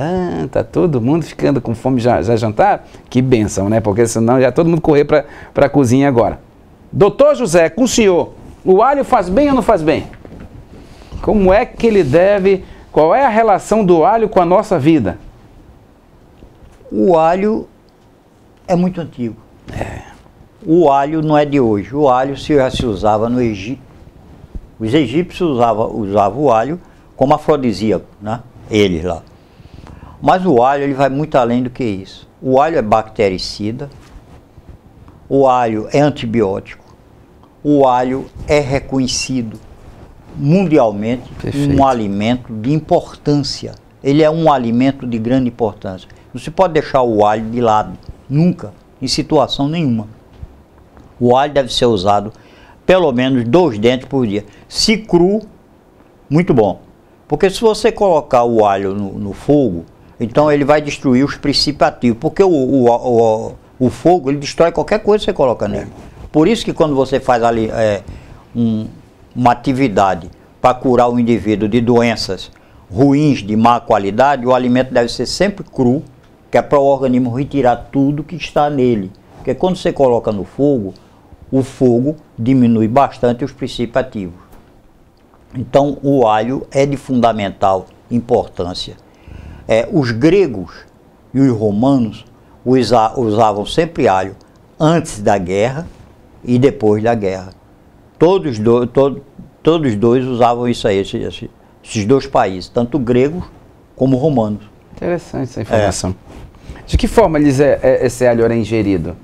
tá todo mundo ficando com fome, já jantaram? Que bênção, né? Porque senão já todo mundo correr para a cozinha agora. Doutor José, com o senhor, o alho faz bem ou não faz bem? Como é que ele deve, qual é a relação do alho com a nossa vida? O alho é muito antigo. O alho não é de hoje. O alho já se usava no Egito. Os egípcios usavam o alho como afrodisíaco, né? Eles lá. Mas o alho ele vai muito além do que isso. O alho é bactericida. O alho é antibiótico. O alho é reconhecido mundialmente um alimento de importância. Ele é um alimento de grande importância. Não se pode deixar o alho de lado, nunca, em situação nenhuma. O alho deve ser usado pelo menos 2 dentes por dia. Se cru, muito bom. Porque se você colocar o alho no fogo, então ele vai destruir os princípios ativos. Porque o fogo, ele destrói qualquer coisa que você coloca nele. Por isso que quando você faz ali uma atividade para curar o indivíduo de doenças ruins, de má qualidade, o alimento deve ser sempre cru, que é para o organismo retirar tudo que está nele, Porque quando você coloca no fogo, o fogo diminui bastante os princípios ativos. Então o alho é de fundamental importância. Os gregos e os romanos usavam sempre alho antes da guerra e depois da guerra. Todos dois usavam isso aí, esses dois países, tanto gregos como romanos. Interessante essa informação. De que forma esse alho era ingerido?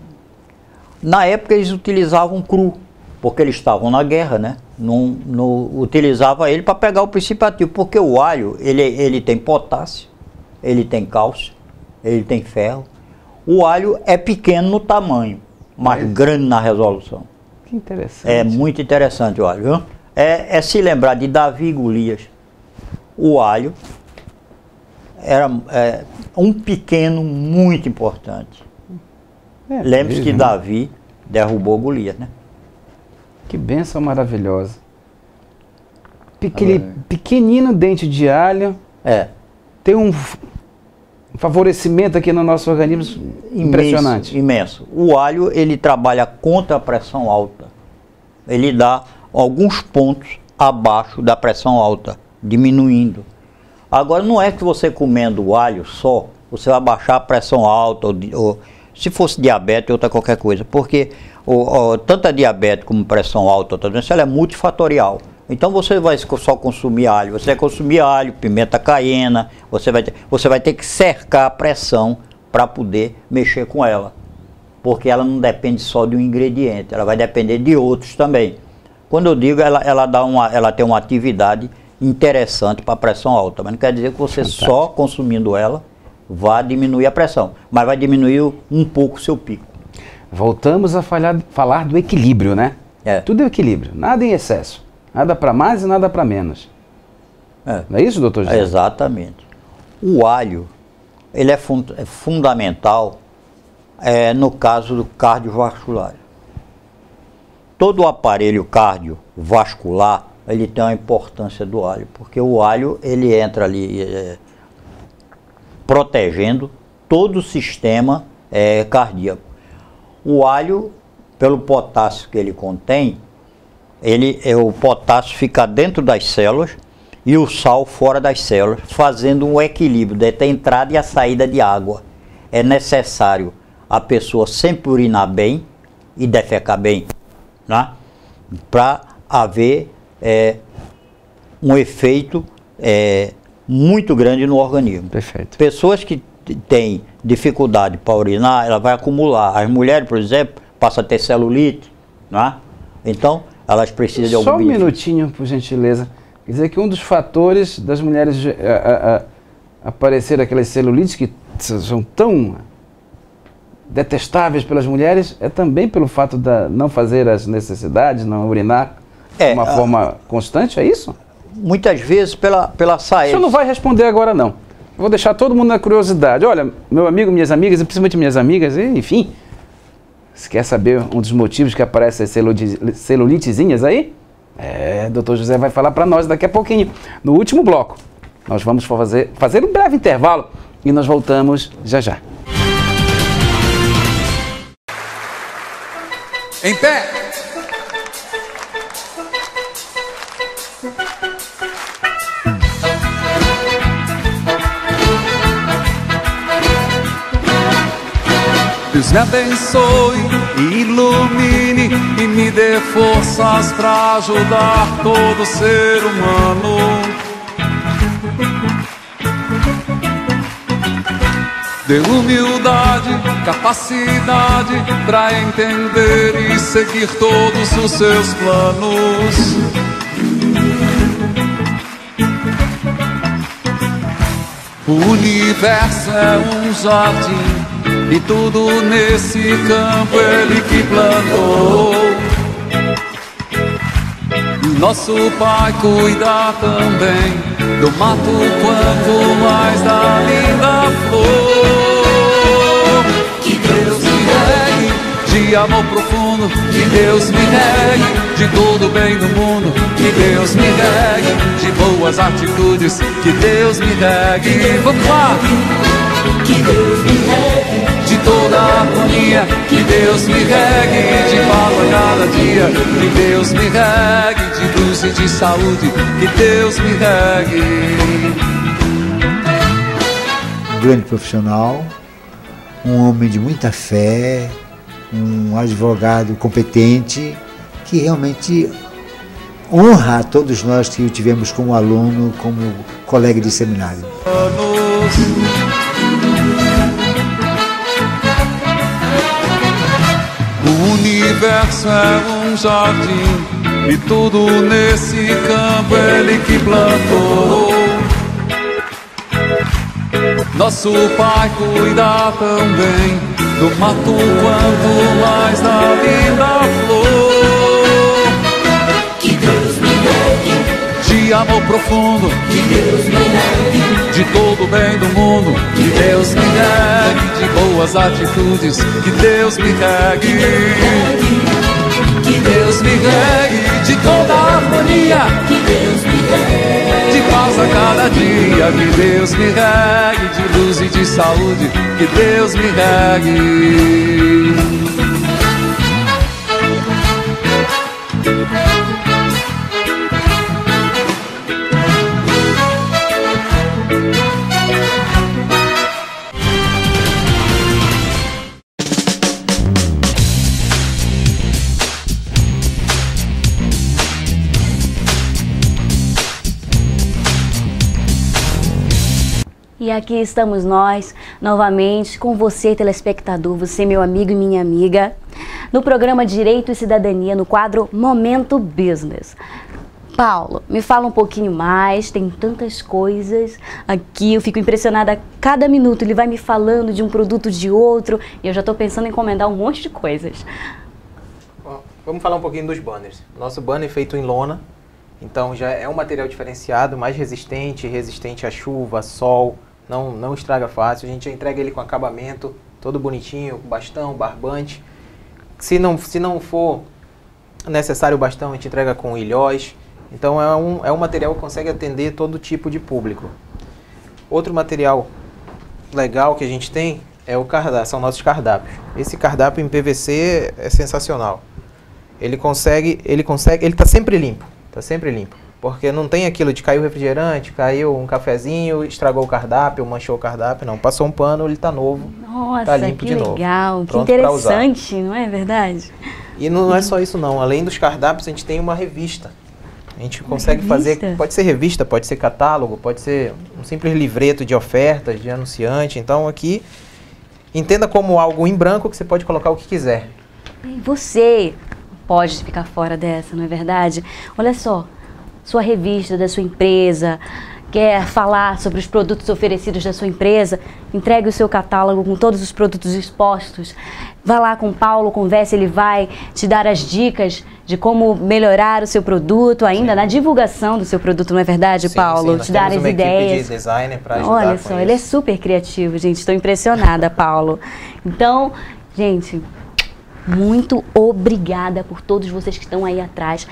Na época eles utilizavam cru, porque eles estavam na guerra, né? Não utilizava ele para pegar o princípio ativo, porque o alho ele tem potássio, ele tem cálcio, ele tem ferro. O alho é pequeno no tamanho, mas grande na resolução. Que interessante. É muito interessante o alho, viu? É se lembrar de Davi e Golias. O alho era um pequeno muito importante. Lembre-se que Davi derrubou Golias, né? Que bênção maravilhosa. Pequenino dente de alho. Tem um favorecimento aqui no nosso organismo impressionante. Imenso. O alho, ele trabalha contra a pressão alta. Ele dá alguns pontos abaixo da pressão alta, diminuindo. Agora, não é que você comendo o alho só, você vai baixar a pressão alta, ou se fosse diabetes ou outra qualquer coisa, porque tanto a diabetes como pressão alta, outra doença, ela é multifatorial. Então você vai só consumir alho, você vai consumir alho, pimenta caiena, você vai ter que cercar a pressão para poder mexer com ela. Porque ela não depende só de um ingrediente, ela vai depender de outros também. Quando eu digo, ela tem uma atividade interessante para a pressão alta, mas não quer dizer que você só consumindo ela vai diminuir a pressão, mas vai diminuir um pouco o seu pico. Voltamos a falar do equilíbrio, né? Tudo é equilíbrio, nada em excesso. Nada para mais e nada para menos. Não é isso, doutor José? Exatamente. O alho, ele é fundamental no caso do cardiovascular. Todo o aparelho cardiovascular, ele tem uma importância do alho, porque o alho, ele entra ali protegendo todo o sistema cardíaco. O alho, pelo potássio que ele contém, o potássio fica dentro das células e o sal fora das células, fazendo um equilíbrio entre a entrada e a saída de água. É necessário a pessoa sempre urinar bem e defecar bem, né? Para haver um efeito muito grande no organismo. Perfeito. Pessoas que têm dificuldade para urinar, ela vai acumular. As mulheres, por exemplo, passam a ter celulite, né? Então, elas precisam de algum benefício. Só um minutinho, por gentileza. Quer dizer que um dos fatores das mulheres aparecer aquelas celulites que são tão detestáveis pelas mulheres é também pelo fato de não fazer as necessidades, não urinar de uma forma constante, é isso? Muitas vezes pela saída. O senhor não vai responder agora, não. Vou deixar todo mundo na curiosidade. Olha, meu amigo, minhas amigas, e principalmente minhas amigas, enfim... Você quer saber um dos motivos que aparecem as celulitezinhas aí? Doutor José vai falar para nós daqui a pouquinho. No último bloco, nós vamos fazer um breve intervalo e nós voltamos já já. Em pé! Deus me abençoe e ilumine e me dê forças para ajudar todo ser humano. Dê humildade, capacidade para entender e seguir todos os seus planos. O universo é um jardim e tudo nesse campo Ele que plantou. Nosso Pai cuida também do mato quanto mais da linda flor. Que Deus me regue de amor profundo, que Deus me regue de todo o bem do mundo, que Deus me regue de boas atitudes, que Deus me regue. Vamos lá! Que Deus me regue de toda a harmonia, que Deus Deus me regue de paz a cada dia, que Deus me regue de luz e de saúde, que Deus me regue. Um grande profissional, um homem de muita fé, um advogado competente, que realmente honra a todos nós que o tivemos como aluno, como colega de seminário. O universo é um jardim e tudo nesse campo ele que plantou. Nosso Pai cuida também do mato quanto mais da linda flor. Que Deus me regue De amor profundo, que Deus me regue de todo o bem do mundo, que Deus me regue de boas atitudes, que Deus me regue, que Deus me regue de toda a harmonia, que Deus me regue de paz a cada dia, que Deus me regue de luz e de saúde, que Deus me regue. E aqui estamos nós, novamente, com você, telespectador, você, meu amigo e minha amiga, no programa Direito e Cidadania, no quadro Momento Business. Paulo, me fala um pouquinho mais, tem tantas coisas aqui, eu fico impressionada a cada minuto, ele vai me falando de um produto de outro, e eu já estou pensando em encomendar um monte de coisas. Bom, vamos falar um pouquinho dos banners. Nosso banner é feito em lona, então já é um material diferenciado, mais resistente, resistente à chuva, sol, não estraga fácil. A gente já entrega ele com acabamento todo bonitinho, com bastão, barbante. Se não for necessário o bastão, a gente entrega com ilhós. Então é um material que consegue atender todo tipo de público. Outro material legal que a gente tem é o cardápio, são nossos cardápios. Esse cardápio em PVC é sensacional. Ele está sempre limpo, porque não tem aquilo de caiu o refrigerante, caiu um cafezinho, estragou o cardápio, manchou o cardápio, não. Passou um pano, ele está novo, está limpo que de novo. Legal, que pronto pra usar. interessante, não é verdade? E não é só isso não, além dos cardápios a gente tem uma revista. A gente consegue fazer, pode ser revista, pode ser catálogo, pode ser um simples livreto de ofertas, de anunciante. Então aqui, entenda como algo em branco que você pode colocar o que quiser. E você pode ficar fora dessa, não é verdade? Olha só, sua revista da sua empresa, quer falar sobre os produtos oferecidos da sua empresa, entregue o seu catálogo com todos os produtos expostos. Vá lá com o Paulo, converse, ele vai te dar as dicas de como melhorar o seu produto, ainda na divulgação do seu produto, não é verdade, Paulo? Sim, te dar as uma ideias. Equipe de designer para ajudar. Olha só, ele é super criativo, gente, estou impressionada, Paulo. Então, gente, muito obrigada por todos vocês que estão aí atrás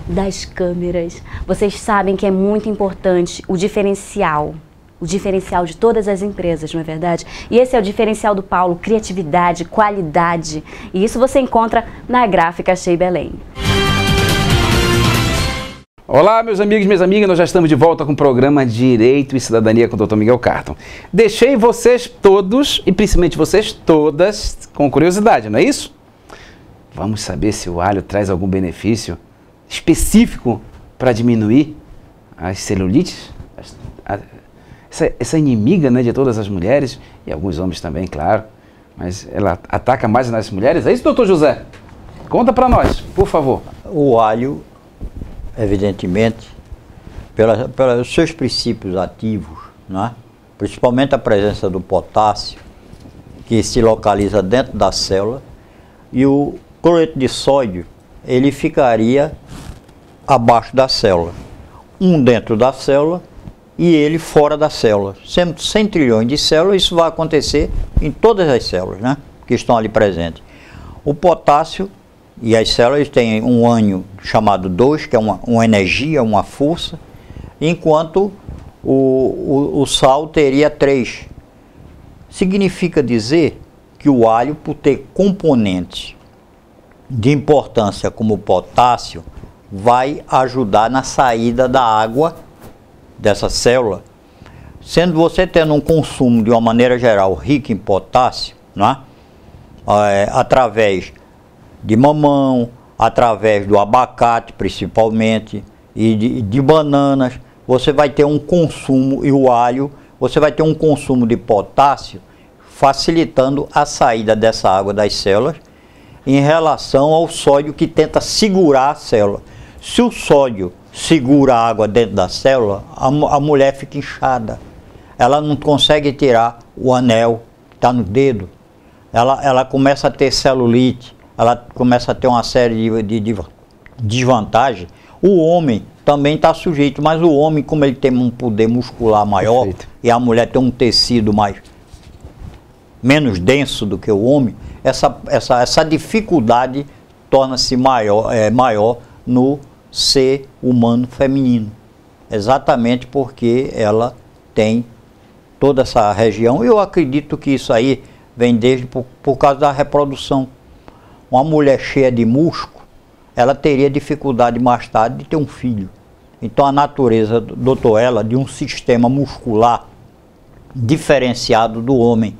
das câmeras. Vocês sabem que é muito importante o diferencial de todas as empresas, não é verdade? E esse é o diferencial do Paulo, criatividade, qualidade. E isso você encontra na Gráfica Shea Belém. Olá, meus amigos e minhas amigas, nós já estamos de volta com o programa Direito e Cidadania com o Dr. Miguel Carton. Deixei vocês todos, e principalmente vocês todas, com curiosidade, não é isso? Vamos saber se o alho traz algum benefício específico para diminuir as celulites? Essa inimiga, né, de todas as mulheres, e alguns homens também, claro, mas ela ataca mais nas mulheres. É isso, doutor José? Conta para nós, por favor. O alho, evidentemente, pelos seus princípios ativos, né? Principalmente a presença do potássio, que se localiza dentro da célula, e o cloreto de sódio, ele ficaria abaixo da célula. Um dentro da célula e ele fora da célula. Sendo 100 trilhões de células, isso vai acontecer em todas as células, né, que estão ali presentes. O potássio e as células têm um ânion chamado 2, que é uma energia, uma força, enquanto o sal teria 3. Significa dizer que o alho, por ter componentes de importância como o potássio, vai ajudar na saída da água dessa célula. Sendo você tendo um consumo, de uma maneira geral, rico em potássio, né? Através de mamão, através do abacate principalmente, e de bananas, você vai ter um consumo, e o alho, você vai ter um consumo de potássio, facilitando a saída dessa água das células, em relação ao sódio que tenta segurar a célula. Se o sódio segura a água dentro da célula, a mulher fica inchada. Ela não consegue tirar o anel que está no dedo. Ela começa a ter celulite, ela começa a ter uma série de desvantagens. O homem também está sujeito, mas o homem, como ele tem um poder muscular maior, perfeito, e a mulher tem um tecido menos denso do que o homem, essa dificuldade torna-se maior no ser humano feminino. Exatamente porque ela tem toda essa região. Eu acredito que isso aí vem desde por causa da reprodução. Uma mulher cheia de músculo, ela teria dificuldade mais tarde de ter um filho. Então a natureza dotou ela de um sistema muscular diferenciado do homem,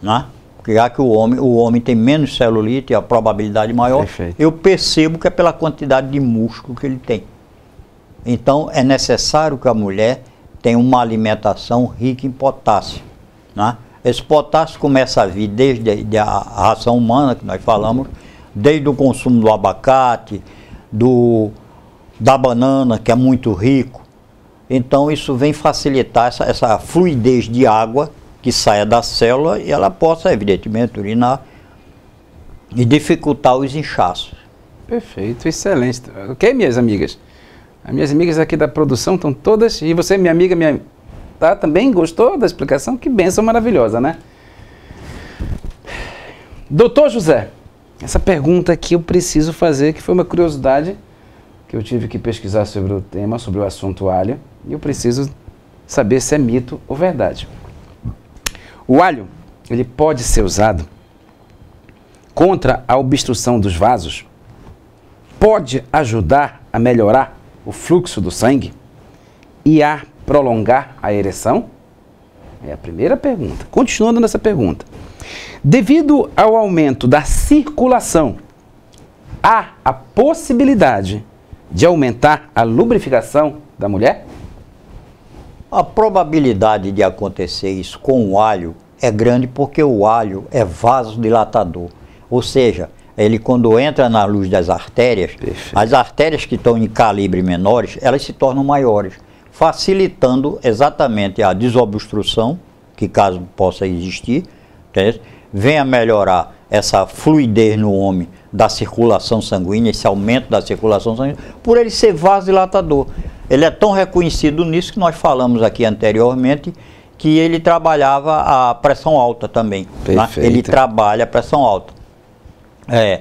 né? Porque já que o homem tem menos celulite, a probabilidade maior, perfeito, eu percebo que é pela quantidade de músculo que ele tem. Então é necessário que a mulher tenha uma alimentação rica em potássio, né? Esse potássio começa a vir desde a ração humana, que nós falamos, desde o consumo do abacate, da banana, que é muito rico. Então isso vem facilitar essa fluidez de água que saia da célula e ela possa, evidentemente, urinar e dificultar os inchaços. Perfeito, excelente. Ok, minhas amigas? As minhas amigas aqui da produção estão todas, e você, minha amiga, tá, também gostou da explicação? Que bênção maravilhosa, né? Doutor José, essa pergunta aqui eu preciso fazer, que foi uma curiosidade que eu tive que pesquisar sobre o tema, sobre o assunto alho, e eu preciso saber se é mito ou verdade. O alho, ele pode ser usado contra a obstrução dos vasos? Pode ajudar a melhorar o fluxo do sangue e a prolongar a ereção? É a primeira pergunta. Continuando nessa pergunta. Devido ao aumento da circulação, há a possibilidade de aumentar a lubrificação da mulher? A probabilidade de acontecer isso com o alho é grande porque o alho é vasodilatador. Ou seja, ele quando entra na luz das artérias, perfeito, as artérias que estão em calibre menores, elas se tornam maiores, facilitando exatamente a desobstrução, que caso possa existir, entendeu? Vem a melhorar essa fluidez no homem da circulação sanguínea, esse aumento da circulação sanguínea, por ele ser vasodilatador. Ele é tão reconhecido nisso que nós falamos aqui anteriormente, que ele trabalhava a pressão alta também. Né? Ele trabalha a pressão alta.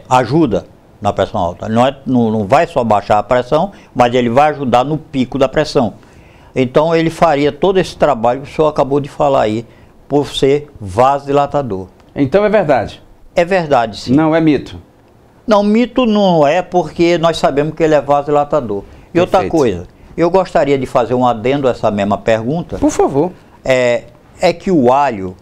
Ajuda na pressão alta. Não vai só baixar a pressão, mas ele vai ajudar no pico da pressão. Então ele faria todo esse trabalho que o senhor acabou de falar aí, por ser vasodilatador. Então é verdade? É verdade, sim. Não é mito? Não, mito não é, porque nós sabemos que ele é vasodilatador. E perfeito, outra coisa, eu gostaria de fazer um adendo a essa mesma pergunta. Por favor. É que o alho,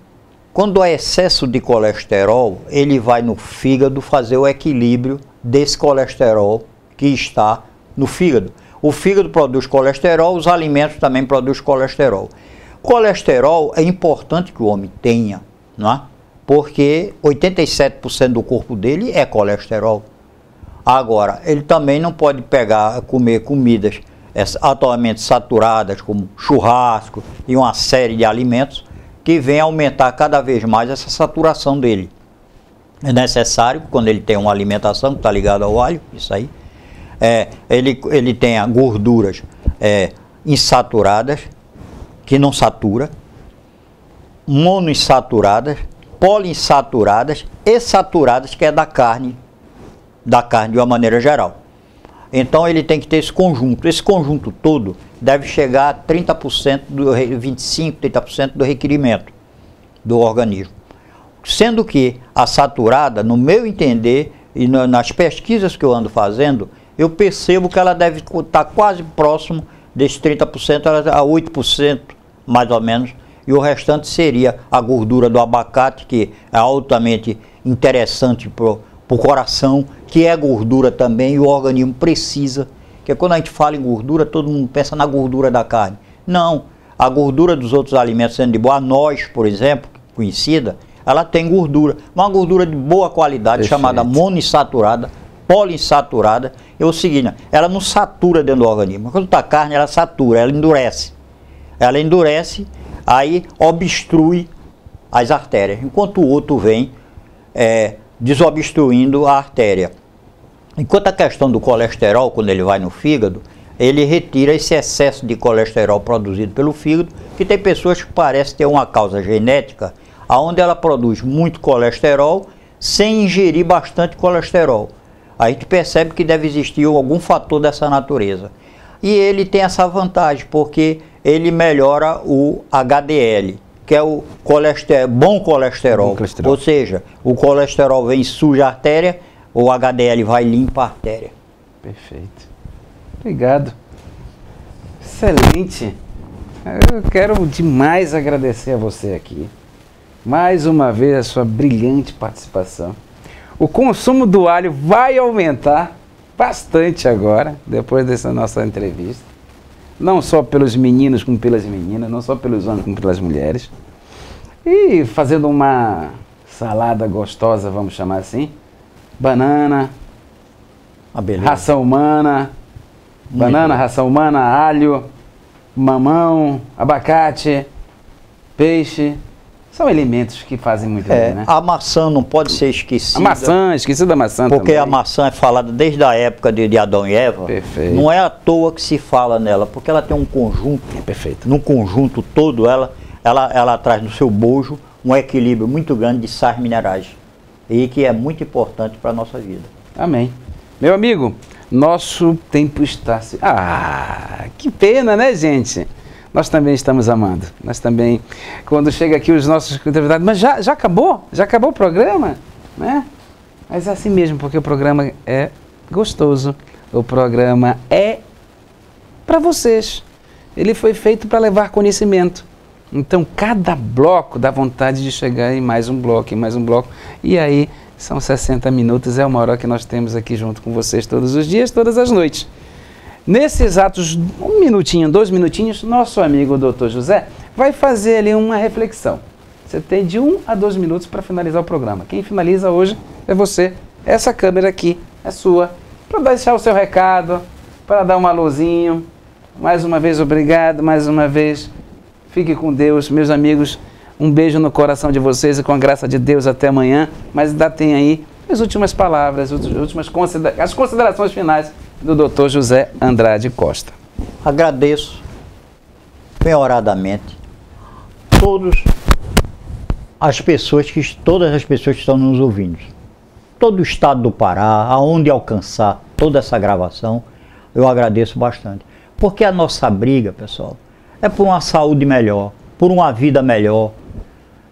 quando há excesso de colesterol, ele vai no fígado fazer o equilíbrio desse colesterol que está no fígado. O fígado produz colesterol, os alimentos também produzem colesterol. Colesterol é importante que o homem tenha, não é? Porque 87% do corpo dele é colesterol. Agora, ele também não pode comer comidas altamente saturadas, como churrasco e uma série de alimentos, que vem aumentar cada vez mais essa saturação dele. É necessário, quando ele tem uma alimentação que está ligada ao alho, isso aí, ele tenha gorduras insaturadas, que não satura, monoinsaturadas, poliinsaturadas e saturadas, que é da carne de uma maneira geral. Então ele tem que ter esse conjunto todo deve chegar a 30% 25%, 30% do requerimento do organismo. Sendo que a saturada, no meu entender, e nas pesquisas que eu ando fazendo, eu percebo que ela deve estar quase próximo desses 30% a 8%, mais ou menos, e o restante seria a gordura do abacate, que é altamente interessante para o coração, que é gordura também, e o organismo precisa. Porque quando a gente fala em gordura, todo mundo pensa na gordura da carne. Não, a gordura dos outros alimentos sendo de boa, a noz, por exemplo, conhecida, ela tem gordura, uma gordura de boa qualidade, chamada monoinsaturada, poliinsaturada. É o seguinte, ela não satura dentro do organismo. Quando está carne, ela satura, ela endurece. Ela endurece, aí obstrui as artérias, enquanto o outro vem desobstruindo a artéria. Enquanto a questão do colesterol, quando ele vai no fígado, ele retira esse excesso de colesterol produzido pelo fígado, que tem pessoas que parecem ter uma causa genética, onde ela produz muito colesterol sem ingerir bastante colesterol. Aí a gente percebe que deve existir algum fator dessa natureza. E ele tem essa vantagem, porque ele melhora o HDL, que é o bom colesterol. Ou seja, o colesterol vem suja a artéria, o HDL vai limpa a artéria. Perfeito. Obrigado. Excelente. Eu quero demais agradecer a você aqui. Mais uma vez a sua brilhante participação. O consumo do alho vai aumentar bastante agora, depois dessa nossa entrevista. Não só pelos meninos como pelas meninas, não só pelos homens como pelas mulheres. E fazendo uma salada gostosa, vamos chamar assim. Banana, ração humana, banana, ração humana, alho, mamão, abacate, peixe. São alimentos que fazem muito bem, né? A maçã não pode ser esquecida. A maçã, esqueci da maçã porque também. A maçã é falada desde a época de Adão e Eva. Perfeito. Não é à toa que se fala nela, porque ela tem um conjunto. Perfeito. No conjunto todo, ela traz no seu bojo um equilíbrio muito grande de sais minerais. E que é muito importante para a nossa vida. Amém. Meu amigo, nosso tempo está se... Ah, que pena, né, gente? Nós também estamos amando. Nós também, quando chega aqui os nossos convidados, mas já acabou? Já acabou o programa? Né? Mas é assim mesmo, porque o programa é gostoso. O programa é para vocês. Ele foi feito para levar conhecimento. Então, cada bloco dá vontade de chegar em mais um bloco, em mais um bloco. E aí, são 60 minutos, é uma hora que nós temos aqui junto com vocês todos os dias, todas as noites. Nesses exatos 1 minutinho, 2 minutinhos, nosso amigo Dr. José vai fazer ali uma reflexão. Você tem de 1 a 2 minutos para finalizar o programa. Quem finaliza hoje é você. Essa câmera aqui é sua. Para deixar o seu recado, para dar um alôzinho. Mais uma vez, obrigado. Mais uma vez, fique com Deus. Meus amigos, um beijo no coração de vocês e com a graça de Deus até amanhã. Mas ainda tem aí as últimas palavras, as considerações finais do Dr. José Andrade Costa. Agradeço penhoradamente todas as pessoas que estão nos ouvindo. Todo o estado do Pará, aonde alcançar toda essa gravação, eu agradeço bastante. Porque a nossa briga, pessoal, é por uma saúde melhor, por uma vida melhor.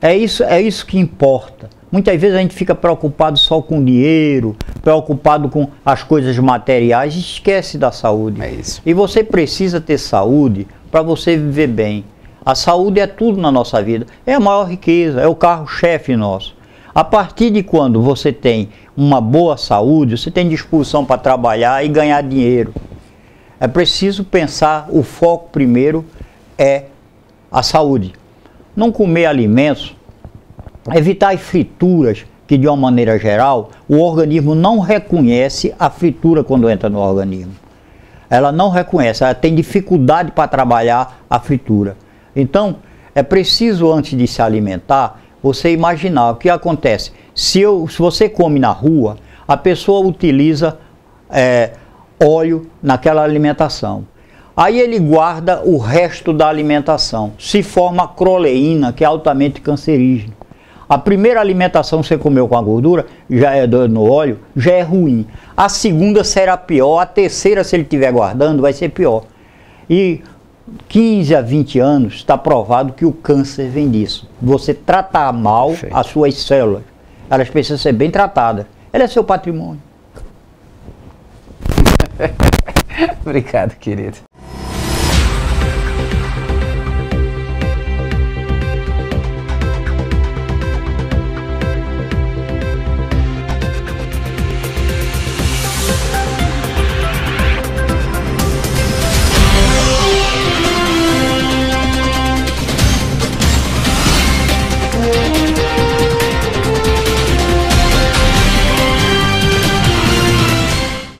É isso que importa. Muitas vezes a gente fica preocupado só com dinheiro, preocupado com as coisas materiais e esquece da saúde. É isso. E você precisa ter saúde para você viver bem. A saúde é tudo na nossa vida. É a maior riqueza, é o carro-chefe nosso. A partir de quando você tem uma boa saúde, você tem disposição para trabalhar e ganhar dinheiro. É preciso pensar, o foco primeiro é a saúde. Não comer alimentos, evitar as frituras, que de uma maneira geral, o organismo não reconhece a fritura quando entra no organismo. Ela não reconhece, ela tem dificuldade para trabalhar a fritura. Então, é preciso, antes de se alimentar, você imaginar o que acontece. Se você come na rua, a pessoa utiliza óleo naquela alimentação. Aí ele guarda o resto da alimentação. Se forma a croleína, que é altamente cancerígena. A primeira alimentação que você comeu com a gordura, já é no óleo, já é ruim. A segunda será pior, a terceira, se ele estiver guardando, vai ser pior. E 15 a 20 anos, está provado que o câncer vem disso. Você tratar mal as suas células, elas precisam ser bem tratadas. Ela é seu patrimônio. Obrigado, querido.